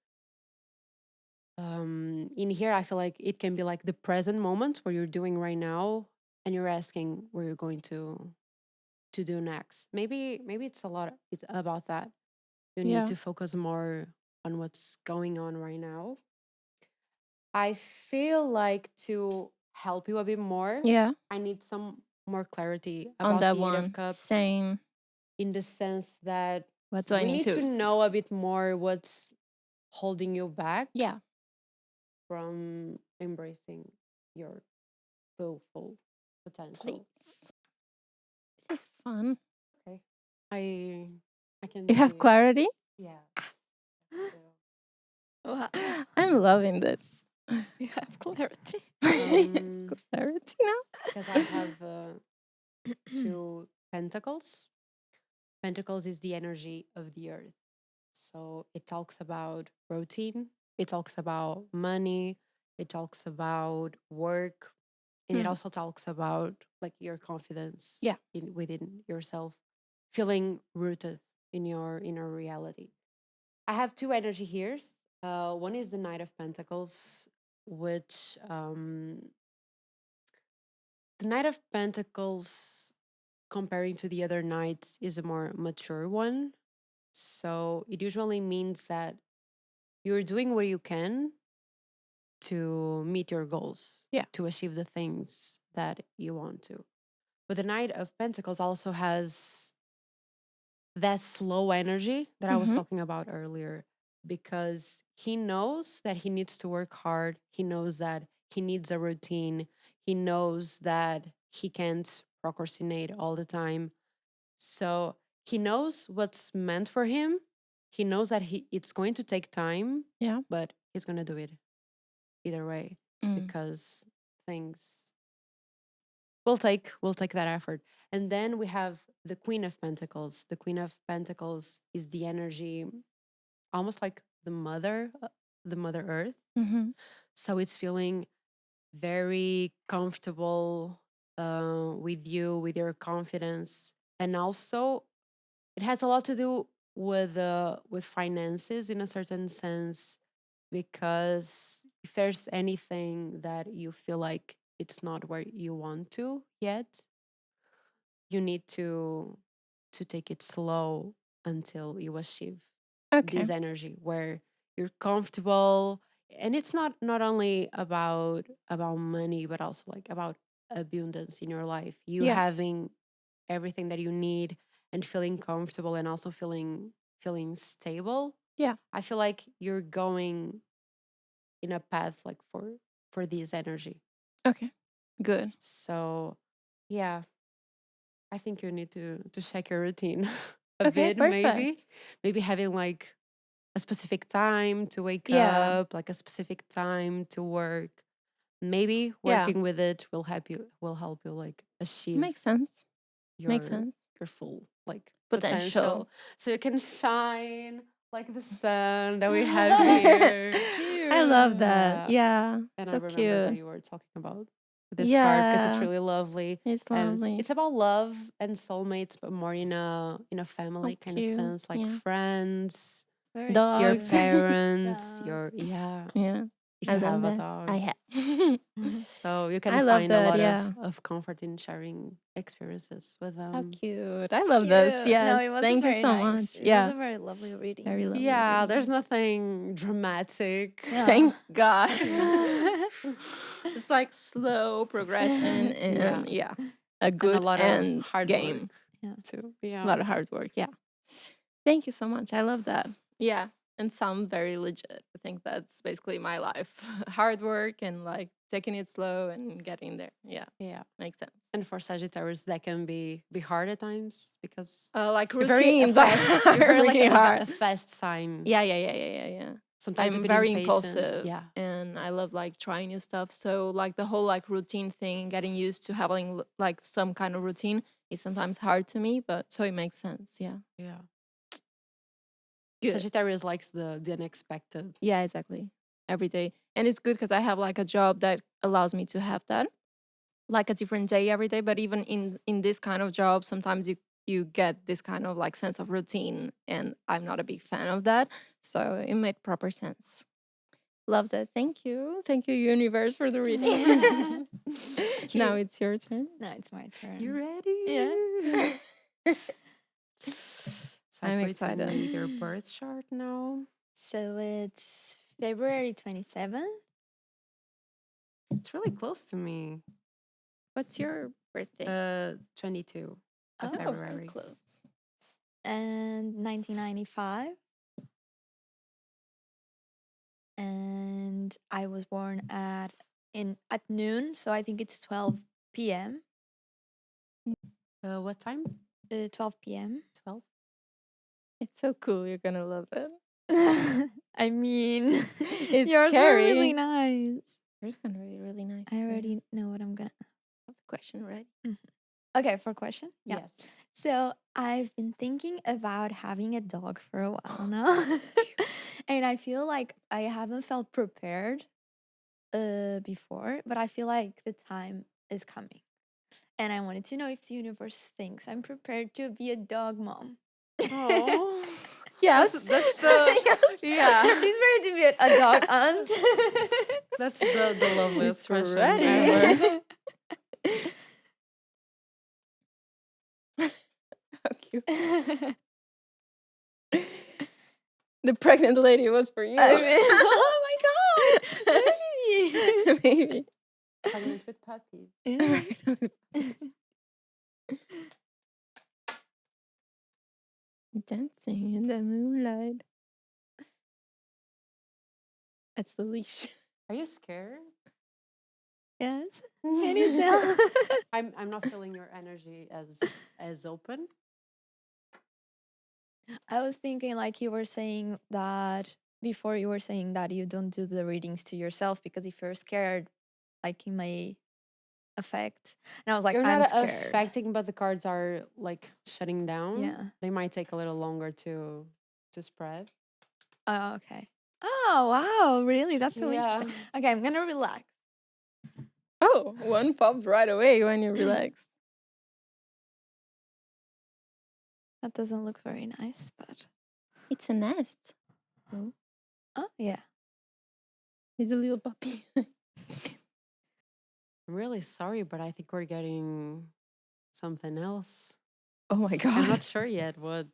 In here, I feel like it can be like the present moment where you're doing right now, and you're asking where you're going to do next. Maybe it's a lot. It's about that. You need Yeah. to focus more on what's going on right now. I feel like to help you a bit more, Yeah. I need some more clarity On about that the Eight of one. Cups Same. in the sense that What do I we need need to to? know a bit more what's holding you back Yeah. from embracing your full potential. Please. This is fun. Okay. I I can You see have it. clarity? Yeah. Wow. I'm loving this. You have clarity. Clarity now? Because I have two pentacles. Pentacles is the energy of the earth. So it talks about routine, it talks about money, it talks about work, and it Hmm. also talks about like your confidence Yeah. within yourself, feeling rooted in your inner reality. I have two energy here. One is the Knight of Pentacles, which the Knight of Pentacles, comparing to the other knights, is a more mature one. So it usually means that you're doing what you can to meet your goals, Yeah. to achieve the things that you want to. But the Knight of Pentacles also has that slow energy that I was Mm-hmm. talking about earlier, because he knows that he needs to work hard. He knows that he needs a routine. He knows that he can't procrastinate all the time. So he knows what's meant for him. He knows that it's going to take time, Yeah. but he's going to do it either way, Mm. because things will take that effort. And then we have the Queen of Pentacles. The Queen of Pentacles is the energy almost like the mother earth. Mm-hmm. So it's feeling very comfortable with you, with your confidence. And also it has a lot to do with finances in a certain sense, because if there's anything that you feel like it's not where you want to yet, you need to take it slow until you achieve Okay. this energy where you're comfortable. And it's not only about money, but also like about abundance in your life, you Yeah. having everything that you need and feeling comfortable and also feeling stable. Yeah. I feel like you're going in a path like for this energy. Okay. Good. So yeah, I think you need to check your routine a Okay. bit, maybe. Perfect. Maybe having like a specific time to wake Yeah. up, like a specific time to work. Maybe Yeah. working with it will help you like achieve Makes sense. Makes your sense. your full like Potential. potential, so you can shine like the sun that we have here. I love Cute. that. Yeah. Yeah. And I So remember that cute. you were talking about this card because it's Yeah. really lovely. It's And lovely. it's about love and soulmates, but more in a How family kind of cute. sense, like Yeah. friends, Very your Dogs. cute. parents, Dog. your yeah, Yeah. if I you love have a that. I dog. have. So you can I love find a that. lot Yeah. of comfort in sharing experiences with How them. cute. I love this. Cute. No, Yes. it was Thank you very so nice. much. It was Yeah. a very lovely Very reading. lovely Yeah, there's reading. nothing dramatic. Yeah. Thank God. Yeah. Just like slow progression Yeah, and yeah, a and a good lot of end hard game. work Yeah. too. A Yeah. lot of hard work. Yeah. Thank you so much. I love that. Yeah. and sound very legit. I think that's basically my life. Hard work and like taking it slow and getting there. Yeah, Yeah. makes sense. And for Sagittarius, that can be hard at times because Like you're very a routines are fast, you're very like really a hard. fast sign. Yeah. Sometimes a I'm bit very impatient. impulsive, Yeah. and I love like trying new stuff. So like the whole like routine thing, getting used to having like some kind of routine is sometimes hard to me, but so it makes sense. Yeah. Yeah. Good. Sagittarius likes the unexpected. Yeah, exactly. Every day. And it's good because I have like a job that allows me to have that. Like a different day every day. But even in this kind of job, sometimes you get this kind of like sense of routine. And I'm not a big fan of that. So it made proper sense. Love that. Thank you. Thank you, universe, for the reading. Now Cute. it's your turn. No, it's my turn. You ready? Yeah. So I'm going excited. to need your birth chart now. So it's February 27th. It's really close to me. What's your birthday? 22 of Oh, February. Close. And 1995. And I was born at noon, so I think it's 12 p.m. What time? 12 p.m. 12. It's so cool. You're gonna love it. I mean, It's yours are really scary. nice. Yours gonna be really nice. I too. already know what I'm gonna. Have the question ready. Okay, for question. Yeah. Yes. So I've been thinking about having a dog for a while now, and I feel like I haven't felt prepared before, but I feel like the time is coming. And I wanted to know if the universe thinks I'm prepared to be a dog mom. Oh. Yes. That's the Yes. yeah. She's ready to be a dog aunt. That's the loveliest It's question ready. ever. How cute. The pregnant lady was for you. Oh my god! Maybe. Maybe. Pregnant with puppies. Yeah. Dancing in the moonlight. That's the leash. Are you scared? Yes. Can you tell? I'm not feeling your energy as open. I was thinking like you were saying that before, you were saying that you don't do the readings to yourself because if you're scared, like it may affect. And I was like, You're I'm not scared. affecting, but the cards are like shutting down. Yeah. They might take a little longer to spread. Oh, okay. Oh, wow. Really? That's so Yeah. interesting. Okay, I'm going to relax. Oh, one pops right away when you relax. That doesn't look very nice, but. It's a nest. Oh, yeah. It's a little puppy. I'm really sorry, but I think we're getting something else. Oh my god. I'm not sure yet what.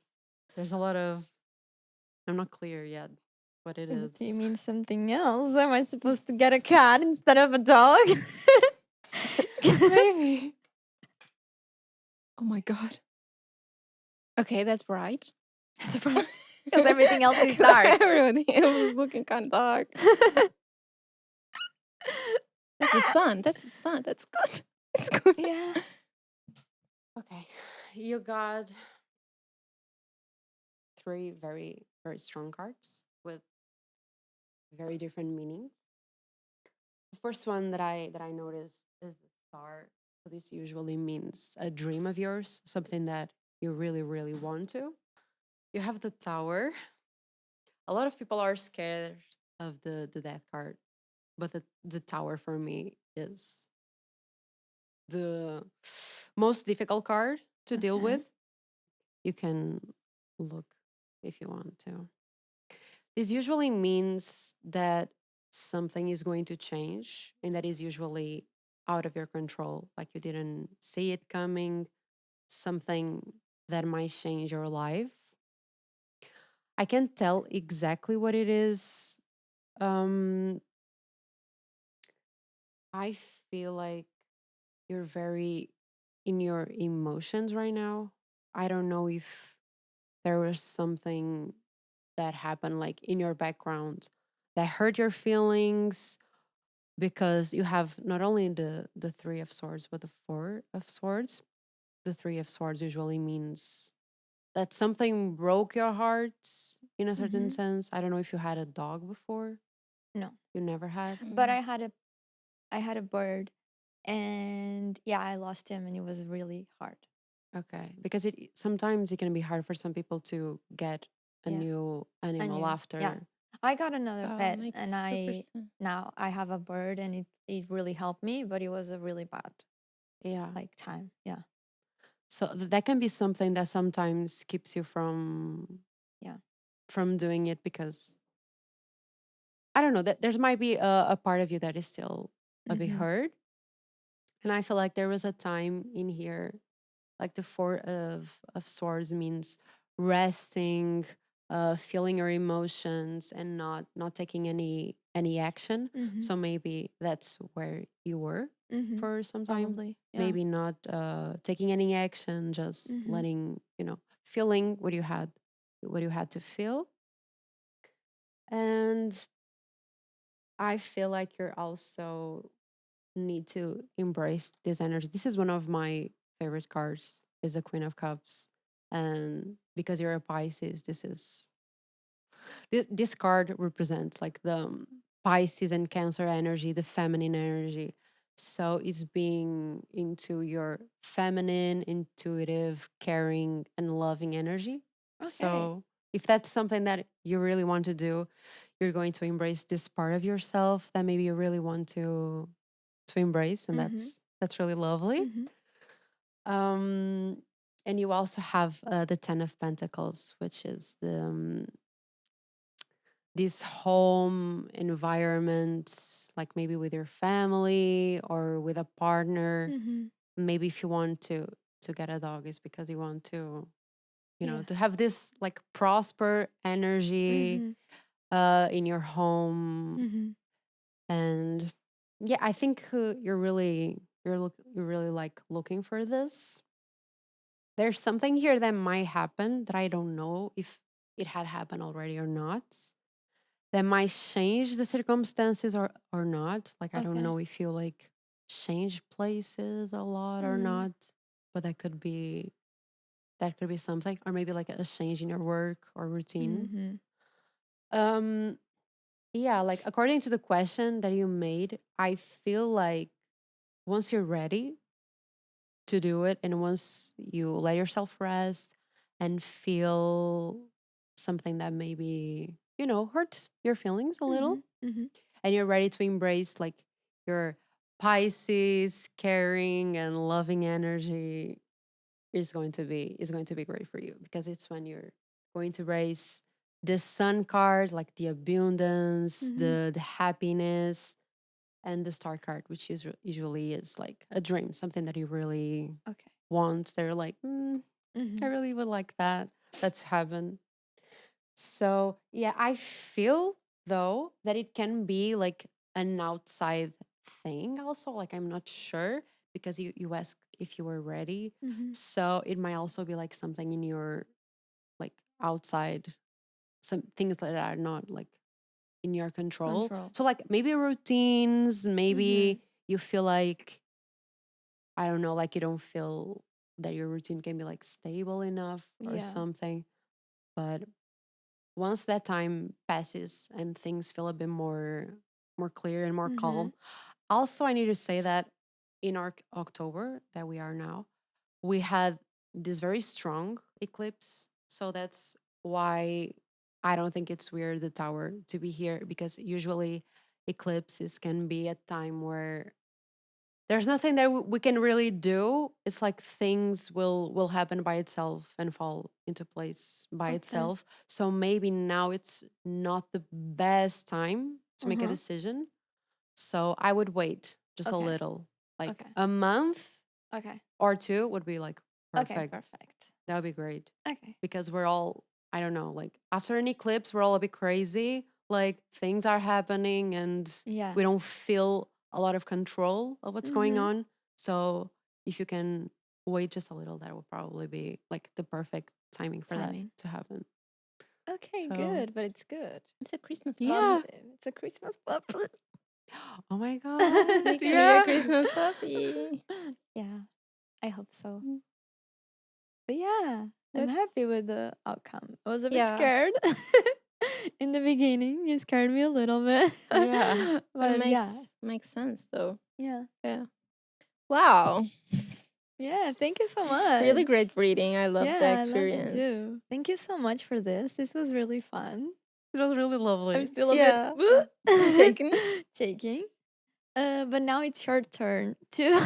There's a lot of. I'm not clear yet what it is. Do you mean something else? Am I supposed to get a cat instead of a dog? Maybe. Oh my god. Okay, that's bright. Because everything else is dark. Everything else was looking kind of dark. That's the sun. That's the sun. That's good. It's good. Yeah. Okay, you got 3 very very strong cards with very different meanings. The first one that I noticed is the star. So this usually means a dream of yours, something that you really really want to. You have the tower. A lot of people are scared of the death card, but the tower for me is the most difficult card to deal Okay. with. You can look if you want to. This usually means that something is going to change, and that is usually out of your control. Like you didn't see it coming, something that might change your life. I can't tell exactly what it is. Um, I feel like you're very in your emotions right now. I don't know if there was something that happened like in your background that hurt your feelings, because you have not only the three of swords but the four of swords. The three of swords usually means that something broke your heart in a certain Mm-hmm. sense. I don't know if you had a dog before. No, You never had? but Mm. I had a bird, and yeah, I lost him, and it was really hard. Okay, because it sometimes it can be hard for some people to get a Yeah, new I animal knew. Yeah, after. I got another Oh, pet, makes and super I sense. now I have a bird, and it really helped me, but it was a really bad Yeah. like time. Yeah, So that can be something that sometimes keeps you yeah. from doing it, because I don't know, that there might be a part of you that is still a bit Mm-hmm. hurt. And I feel like there was a time in here, like the four of swords means resting, feeling your emotions and not taking any action. Mm-hmm. So maybe that's where you were Mm-hmm. for some time. Probably. Yeah. Maybe not taking any action, just Mm-hmm. letting, feeling what you had to feel. And I feel like you're also need to embrace this energy. This is one of my favorite cards, is the Queen of Cups. And because you're a Pisces, this card represents like the Pisces and Cancer energy, the feminine energy. So it's being into your feminine, intuitive, caring, and loving energy. Okay. So if that's something that you really want to do, you're going to embrace this part of yourself that maybe you really want to embrace, and Mm-hmm. that's really lovely. Mm-hmm. Um, and you also have the Ten of Pentacles, which is this home environment, like maybe with your family or with a partner. Mm-hmm. Maybe if you want to get a dog, is because you want to, Yeah. to have this like prosper energy Mm-hmm. in your home. Mm-hmm. And yeah, I think you're really like looking for this. There's something here that might happen that I don't know if it had happened already or not. That might change the circumstances or not. Like I don't Okay. know if you like change places a lot or Mm-hmm. not, but that could be something, or maybe like a change in your work or routine. Mm-hmm. Um, yeah, like according to the question that you made, I feel like once you're ready to do it, and once you let yourself rest and feel something that maybe, hurts your feelings a Mm-hmm. little, Mm-hmm. and you're ready to embrace like your Pisces caring and loving energy, is going to be great for you, because it's when you're going to raise the sun card, like the abundance, Mm-hmm. the happiness, and the star card, which usually is like a dream, something that you really Okay. want. They're like, I Mm-hmm. really would like that to happen. So yeah, I feel though that it can be like an outside thing also. Like I'm not sure, because you asked if you were ready. Mm-hmm. So it might also be like something in your like outside, some things that are not like in your control. Control. So like maybe routines, Mm-hmm. maybe you feel like, I don't know, like you don't feel that your routine can be like stable enough or Yeah. something. But once that time passes and things feel a bit more clear and more Mm-hmm. calm. Also, I need to say that in our October that we are now, we had this very strong eclipse. So that's why I don't think it's weird the tower to be here, because usually eclipses can be a time where there's nothing that we can really do. It's like things will happen by itself and fall into place by Okay. itself. So maybe now it's not the best time to make a Uh-huh. decision. So I would wait just a Okay. little, like Okay. a month Okay. or two would be like Okay. perfect. Perfect. That would be great, Okay. because we're all, I don't know, like after an eclipse, we're all a bit crazy. Like things are happening and Yeah. we don't feel a lot of control of what's going Mm-hmm. on. So if you can wait just a little, that will probably be like the perfect timing for that Timing. to happen. Okay, So good, but it's good. It's a Christmas yeah. puppy. Positive. It's a Christmas club. Oh my We god. can be a Yeah. Christmas puppy. Yeah, I hope so. Mm. But yeah, I'm That's happy with the outcome. I was a bit yeah. scared in the beginning. You scared me a little bit. Yeah. But But yeah, makes sense though. yeah. Yeah. Wow. Yeah, thank you so much. Really great reading. I love the Yeah, I loved it experience. too. Thank you so much for this. This was really fun. It was really I'm lovely. still a Yeah. bit Shaken. shaking. But now it's your turn to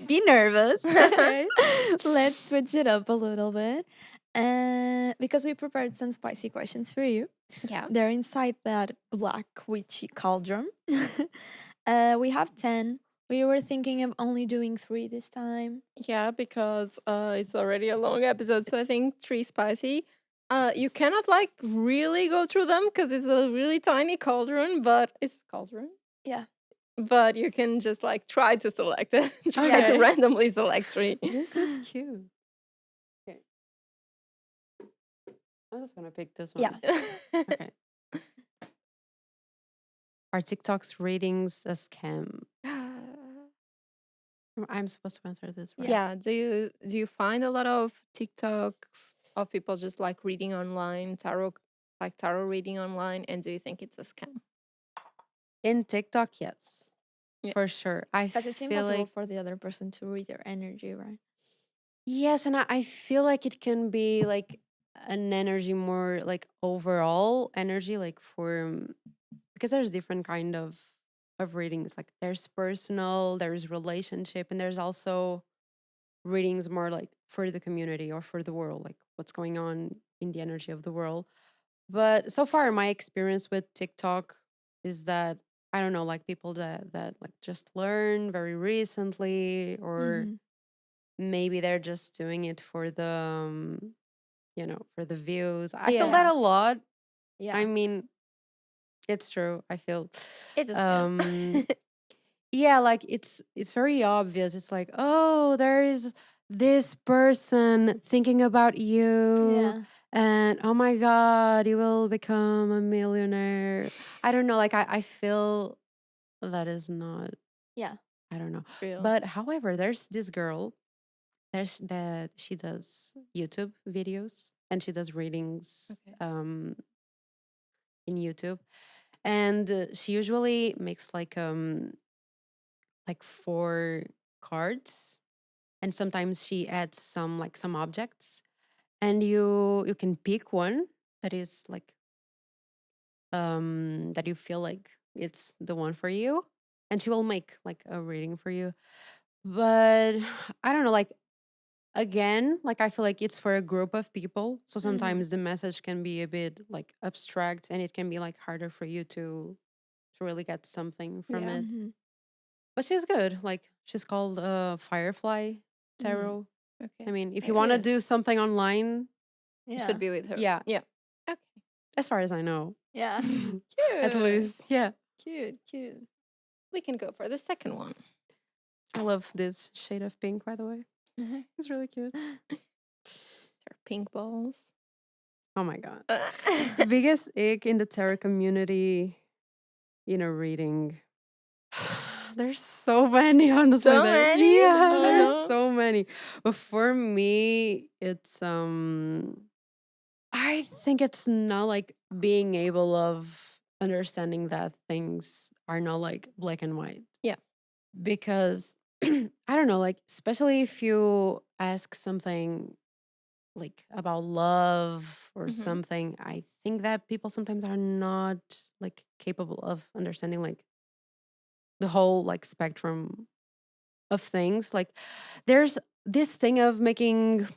be nervous. Okay? Let's switch it up a little bit. Because we prepared some spicy questions for you. Yeah. They're inside that black witchy cauldron. We have 10. We were thinking of only doing 3 this time. Yeah, because it's already a long episode, so I think 3 spicy. You cannot like really go through them because it's a really tiny cauldron, but it's cauldron. Yeah. But you can just like try to select it. Try to Okay. randomly select 3. This is cute. Okay. I'm just gonna pick this one. Yeah. Okay. Are TikTok's ratings a scam? I'm supposed to answer this, right? Yeah. Do you find a lot of TikToks of people just like reading online, tarot reading online, and do you think it's a scam? In TikTok, yes. Yeah. For sure. I Because it's feel impossible like for the other person to read your energy, right? yes, and I feel like it can be like an energy more like overall energy, like for because there's different kind of readings. Like there's personal, there's relationship, and there's also readings more like for the community or for the world, like what's going on in the energy of the world. But so far, my experience with TikTok is that I don't know, like people that like just learn very recently, or Mm-hmm. maybe they're just doing it for the for the views. I feel that Yeah. a lot. Yeah. I mean, it's true. I feel It's a um scam. yeah, like it's very obvious. It's like, oh, there is this person thinking about you, Yeah. and oh my god, you will become a millionaire. I don't know, like I feel that is not, Yeah. I don't know. Real. But however, there's this girl, there's that she does YouTube videos and she does readings Okay. in YouTube, and she usually makes like 4 cards, and sometimes she adds some objects, and you can pick one that is like that you feel like it's the one for you, and she will make like a reading for you. But I don't know, like again, like I feel like it's for a group of people, so Mm-hmm. sometimes the message can be a bit like abstract, and it can be like harder for you to really get something from Yeah. it. Mm-hmm. But she's good. Like she's called Firefly Mm-hmm. Tarot. I Okay. mean, if you Maybe want to Good. do something online, it Yeah. should be with her. yeah, Yeah. Okay. as far as I know. Yeah. At Cute. least, yeah. Cute. Cute. We can go for the second one. I love this shade of pink, by the way. It's really cute. They're pink balls. Oh my god. Biggest ick in the tarot community in a reading. There's so many, honestly. So many? Yeah, Oh. there's so many. But for me, it's I think it's not like being able of understanding that things are not like black and white. Yeah. Because I don't know, like especially if you ask something like about love or Mhm. something, I think that people sometimes are not like capable of understanding like the whole like spectrum of things. Like there's this thing of making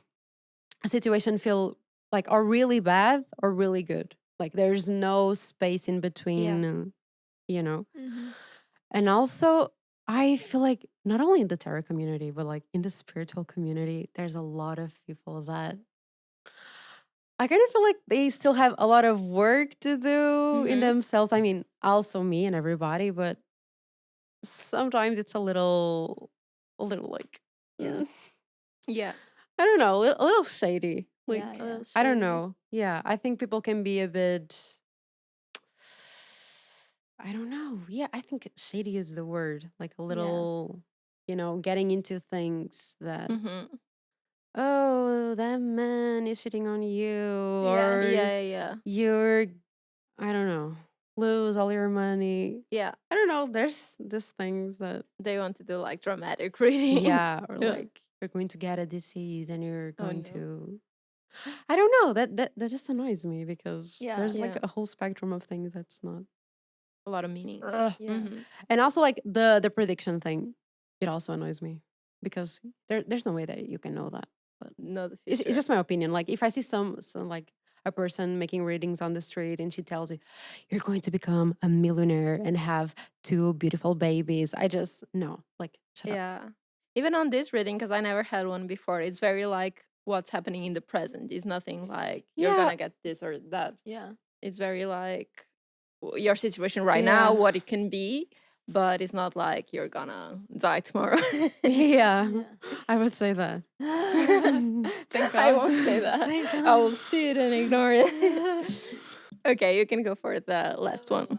a situation feel like or really bad or really good. Like there's no space in between, you know. Mm-hmm. And also, I feel like not only in the tarot community, but like in the spiritual community, there's a lot of people that I kind of feel like they still have a lot of work to do in Mhm. themselves. I mean, also me and everybody, but sometimes it's a little like, Yeah. mm, Yeah. I don't know, a little shady. Like, Yeah, yeah. I don't shady. know. Yeah, I think people can be a bit. I don't know. Yeah, I think shady is the word. Like a little, getting into things that, Mhm. oh, that man is shitting on you, Yeah. or Yeah, yeah, you're, I don't know, lose all your money. yeah. I don't know. There's these things that, They want to do like dramatic readings. yeah, or Yeah. like you're going to get a disease and you're Oh going no. to. I don't know. That just annoys me because Yeah. there's like Yeah. a whole spectrum of things that's not. A lot of meanings. Ugh. Yeah. Mhm. And also like the prediction thing, it also annoys me because there's no way that you can know that. But Know the it's future. just my opinion. Like if I see some like a person making readings on the street and she tells you you're going to become a millionaire and have 2 beautiful babies, I just no, like shut up. Yeah. Even on this reading, because I never had one before, it's very like what's happening in the present. It's nothing like you're Yeah. gonna get this or that. Yeah. It's very like your situation right Yeah. now, what it can be, but it's not like you're gonna die tomorrow. Yeah, Yeah. I would say that. Thank I God. won't say that. Thank God. I will see it and ignore it. Okay, you can go for the last one.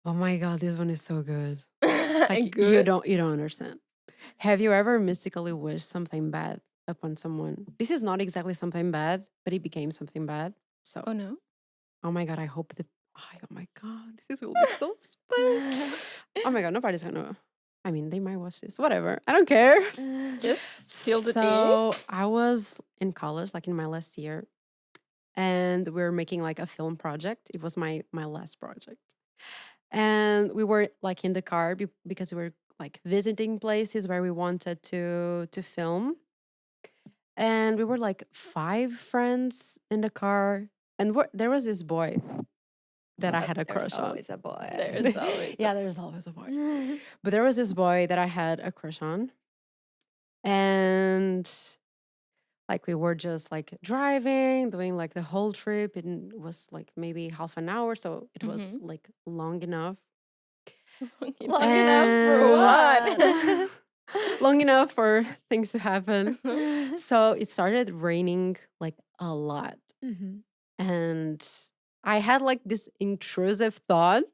Oh my god, this one is so good. Like you Good. don't understand. Have you ever mystically wished something bad upon someone? This is not exactly something bad, but it became something bad. So, Oh no. oh my god, I hope the. Oh my god, this will be so spooky. Oh my god, nobody's gonna. I mean, they might watch this. Whatever, I don't care. Just spill the tea. So I was in college, like in my last year, and we were making like a film project. It was my last project, and we were like in the car because we were like visiting places where we wanted to film, and we were like 5 friends in the car, and there was this boy that I had a There's crush on. always a boy. There's always Yeah, there's always a boy. But there was this boy that I had a crush on, and like we were just like driving, doing like the whole trip. It was like maybe half an hour, so it was like long enough. Long enough for what? Long enough for things to happen. So it started raining like a lot. Mhm. And I had like this intrusive thought.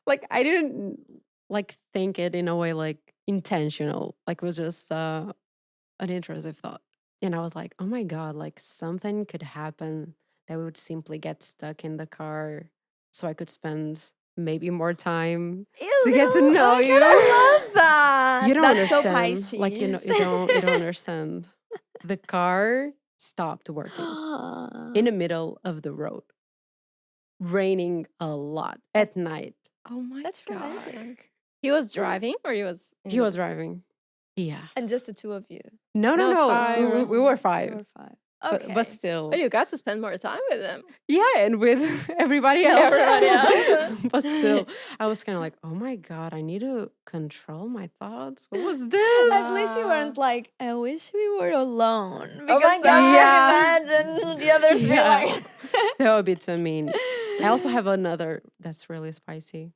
Like I didn't like think it in a way like intentional. Like it was just an intrusive thought. And I was like, oh my God, like something could happen that we would simply get stuck in the car so I could spend maybe more time to get to know Oh my you. God, I love that. You don't That's so understand. Pisces. Like you don't understand. The car stopped working in the middle of the road, raining a lot at night. Oh my That's god. romantic. He was driving or he was He was driving. Yeah. And just the two of you. No. No, 5. We were 5. You were 5. But, Okay. but still. But you got to spend more time with him. Yeah, and with everybody else. Everybody else. But still, I was kind of like, oh my God, I need to control my thoughts. What was this? At least you weren't like, I wish we were alone. Oh Because my I God. can imagine the other three Yeah. like That would be too mean. I also have another that's really spicy.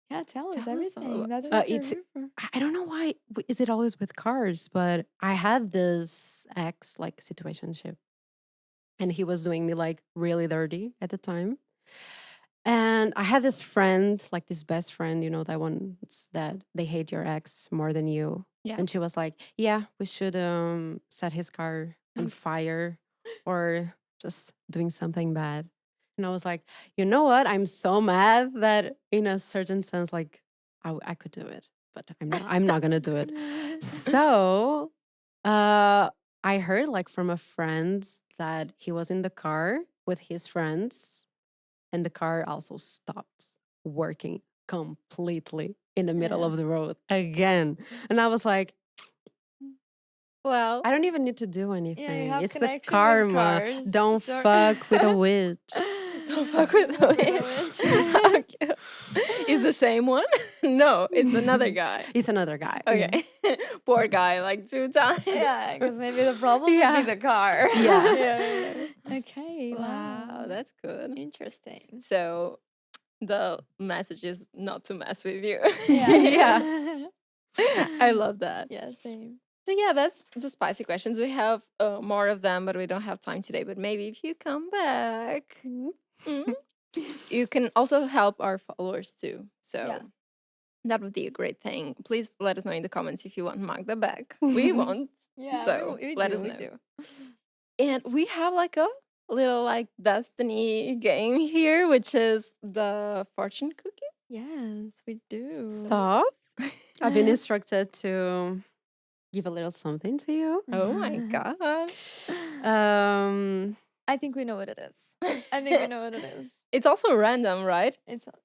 Yeah, tell us Tell us everything. all. That's what you're It's- here for. I don't know why is it always with cars, but I had this ex like situationship, and he was doing me like really dirty at the time. And I had this friend, like this best friend, that one that they hate your ex more than you. Yeah. And she was like, yeah, we should set his car on fire or just doing something bad. And I was like, you know what? I'm so mad that in a certain sense, like I could do it, but I'm not gonna do it. So I heard like from a friend that he was in the car with his friends and the car also stopped working completely in the middle Yeah. of the road again. And I was like, Well, I don't even need to do anything. have It's the connection with karma. cars. Don't Sure. fuck with a witch. don't fuck with the witch. Okay. Is the same one? No, it's another guy. It's another guy. Okay. Poor guy, like 2 times. Yeah, because maybe the problem would Yeah. be the car. Yeah. Yeah. Okay. Wow, that's good. interesting. So the message is not to mess with you. Yeah. I love that. Yeah, same. So yeah, that's the spicy questions. We have more of them, but we don't have time today. But maybe if you come back, you can also help our followers too. So Yeah. that would be a great thing. Please let us know in the comments if you want Magda back. We want. Yeah, So we let do, us we know. do. And we have like a little like destiny game here, which is the fortune cookie. Yes, we do. Stop. I've been instructed to give a little something to you. Oh my god. I think we know what it is. I think we know what it is. It's also random, right?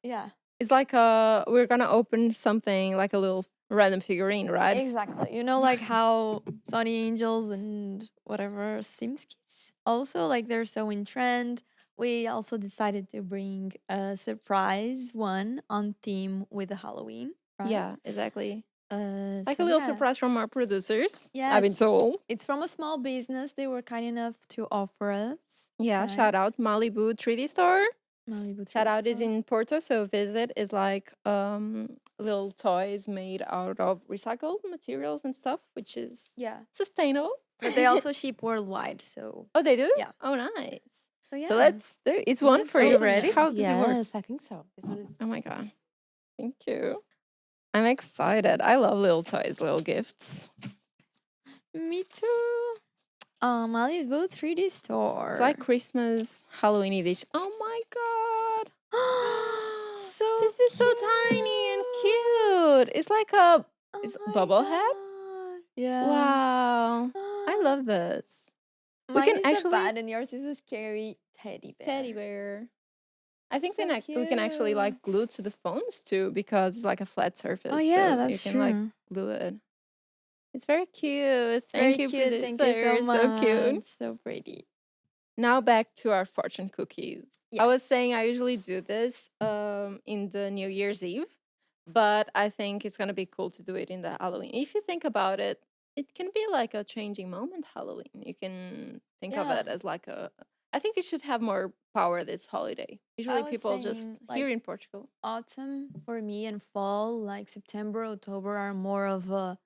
Yeah. It's like we're gonna open something like a little random figurine, right? Exactly. You know, like how Sonny Angels and whatever Simskis also like they're so in trend. We also decided to bring a surprise one on theme with the Halloween, right? Yeah, exactly. Like So a little yeah. surprise from our producers. I've been Yes. told. It's from a small business. They were kind enough to offer us. Yeah, right? shout out Malibu 3D store. Malibu Shout 3D out is store. in Porto, so visit is like little toys made out of recycled materials and stuff, which is Yeah. sustainable. But they also ship worldwide. So, Oh, they do? Yeah. Oh, nice. so yeah. So let's do it's one Let's for Are you each. open ready? it. How does it work? Yes, I think so. This one is. Oh my god. Thank you. I'm excited. I love little toys, little gifts. Me too. Malibu 3D store. It's like Christmas, Halloween edition. Oh my god. so This is so tiny and cute. It's like a it's bubble hat. Yeah. Wow. I love this. Mine can is actually- a bad and yours is a scary teddy bear. Teddy bear. I think So we can actually cute. like glue to the phones too because it's like a flat surface. Oh yeah, so that's you can true. like glue it. It's very cute. Very Thank you, cute. Thank you so producers. much. So cute. So pretty. Now back to our fortune cookies. I was Yes. saying I usually do this in the New Year's Eve, but I think it's gonna be cool to do it in the Halloween. If you think about it, it can be like a changing moment. Halloween. You can think of Yeah. it as like a. I think it should have more power this holiday. Usually, was people saying, just like, here in Portugal. Autumn for me and fall, like September, October, are more of a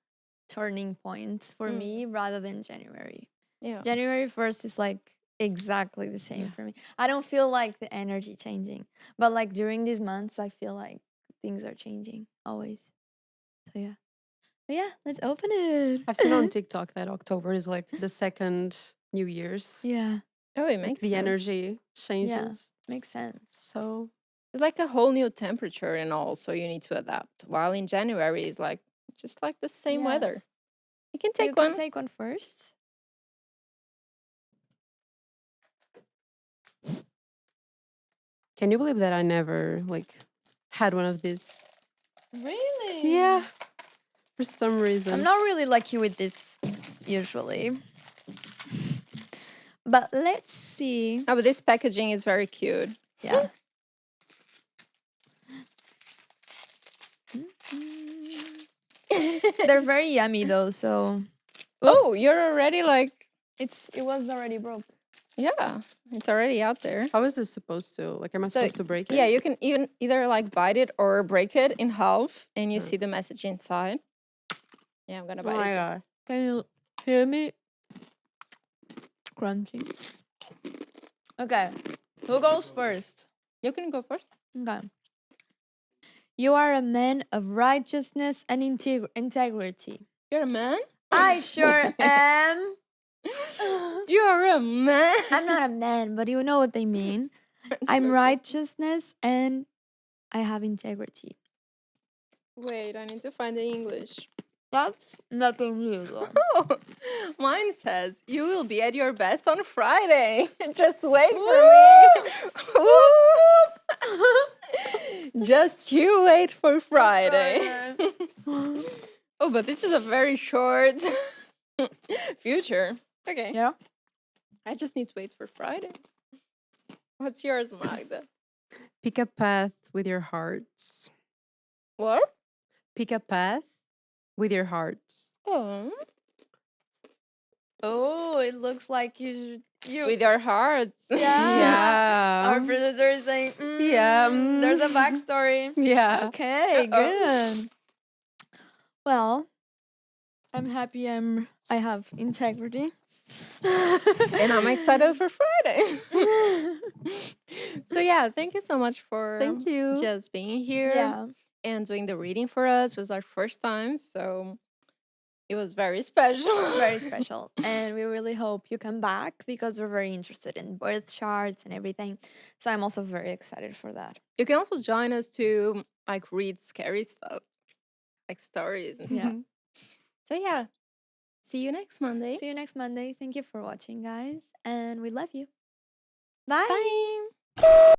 turning point for Mm. me rather than January. Yeah. January 1st is like exactly the same Yeah. for me. I don't feel like the energy changing, but like during these months, I feel like things are changing always. So yeah. But yeah, let's open it. I've seen on TikTok that October is like the second New Year's. Yeah, Oh, it Like makes the sense. energy changes. makes sense. So It's like a whole new temperature and all, so you need to adapt. While in January is like just like the same Yeah. weather. You can You take can one. take one first. can you believe that I never like had one of these? Really? Yeah. For some reason. I'm not really lucky with this usually. But let's see. Oh, but this packaging is very cute. Yeah. They're very yummy though, so Oh, you're already like it was already broke. yeah, it's already out there. How is this supposed to? Like, am I So, supposed to break it? Yeah, you can even either like bite it or break it in half, and you Sure. see the message inside. Yeah, I'm gonna Oh my bite it. god. Can you hear me? Crunching. Okay. Who goes first? You can go first. Okay. You are a man of righteousness and integrity. You're a man. I sure am. You're a man. I'm not a man, but you know what they mean. I'm righteousness and I have integrity. Wait, I need to find the English. That's nothing new though. Oh, mine says you will be at your best on Friday. Just wait for me. Just you wait for Friday. Oh, but this is a very short future. Okay. Yeah. I just need to wait for Friday. What's yours, Magda? Pick a path with your hearts. What? Pick a path with your hearts. Oh. Oh, it looks like you With your hearts. Yeah. Our Yeah. producer is saying, Yeah, there's a backstory. Yeah. Okay, Uh-oh. good. Well, I'm happy. I have integrity. And I'm excited for Friday. So yeah, thank you so much for Thank you. just being here Yeah. and doing the reading for us. It was our first time, so it was very special. Very special. And we really hope you come back because we're very interested in birth charts and everything. So I'm also very excited for that. You can also join us to like read scary stuff, like stories and Yeah. stuff. So yeah, see you next Monday. See you next Monday. Thank you for watching, guys. And we love you. Bye. Bye.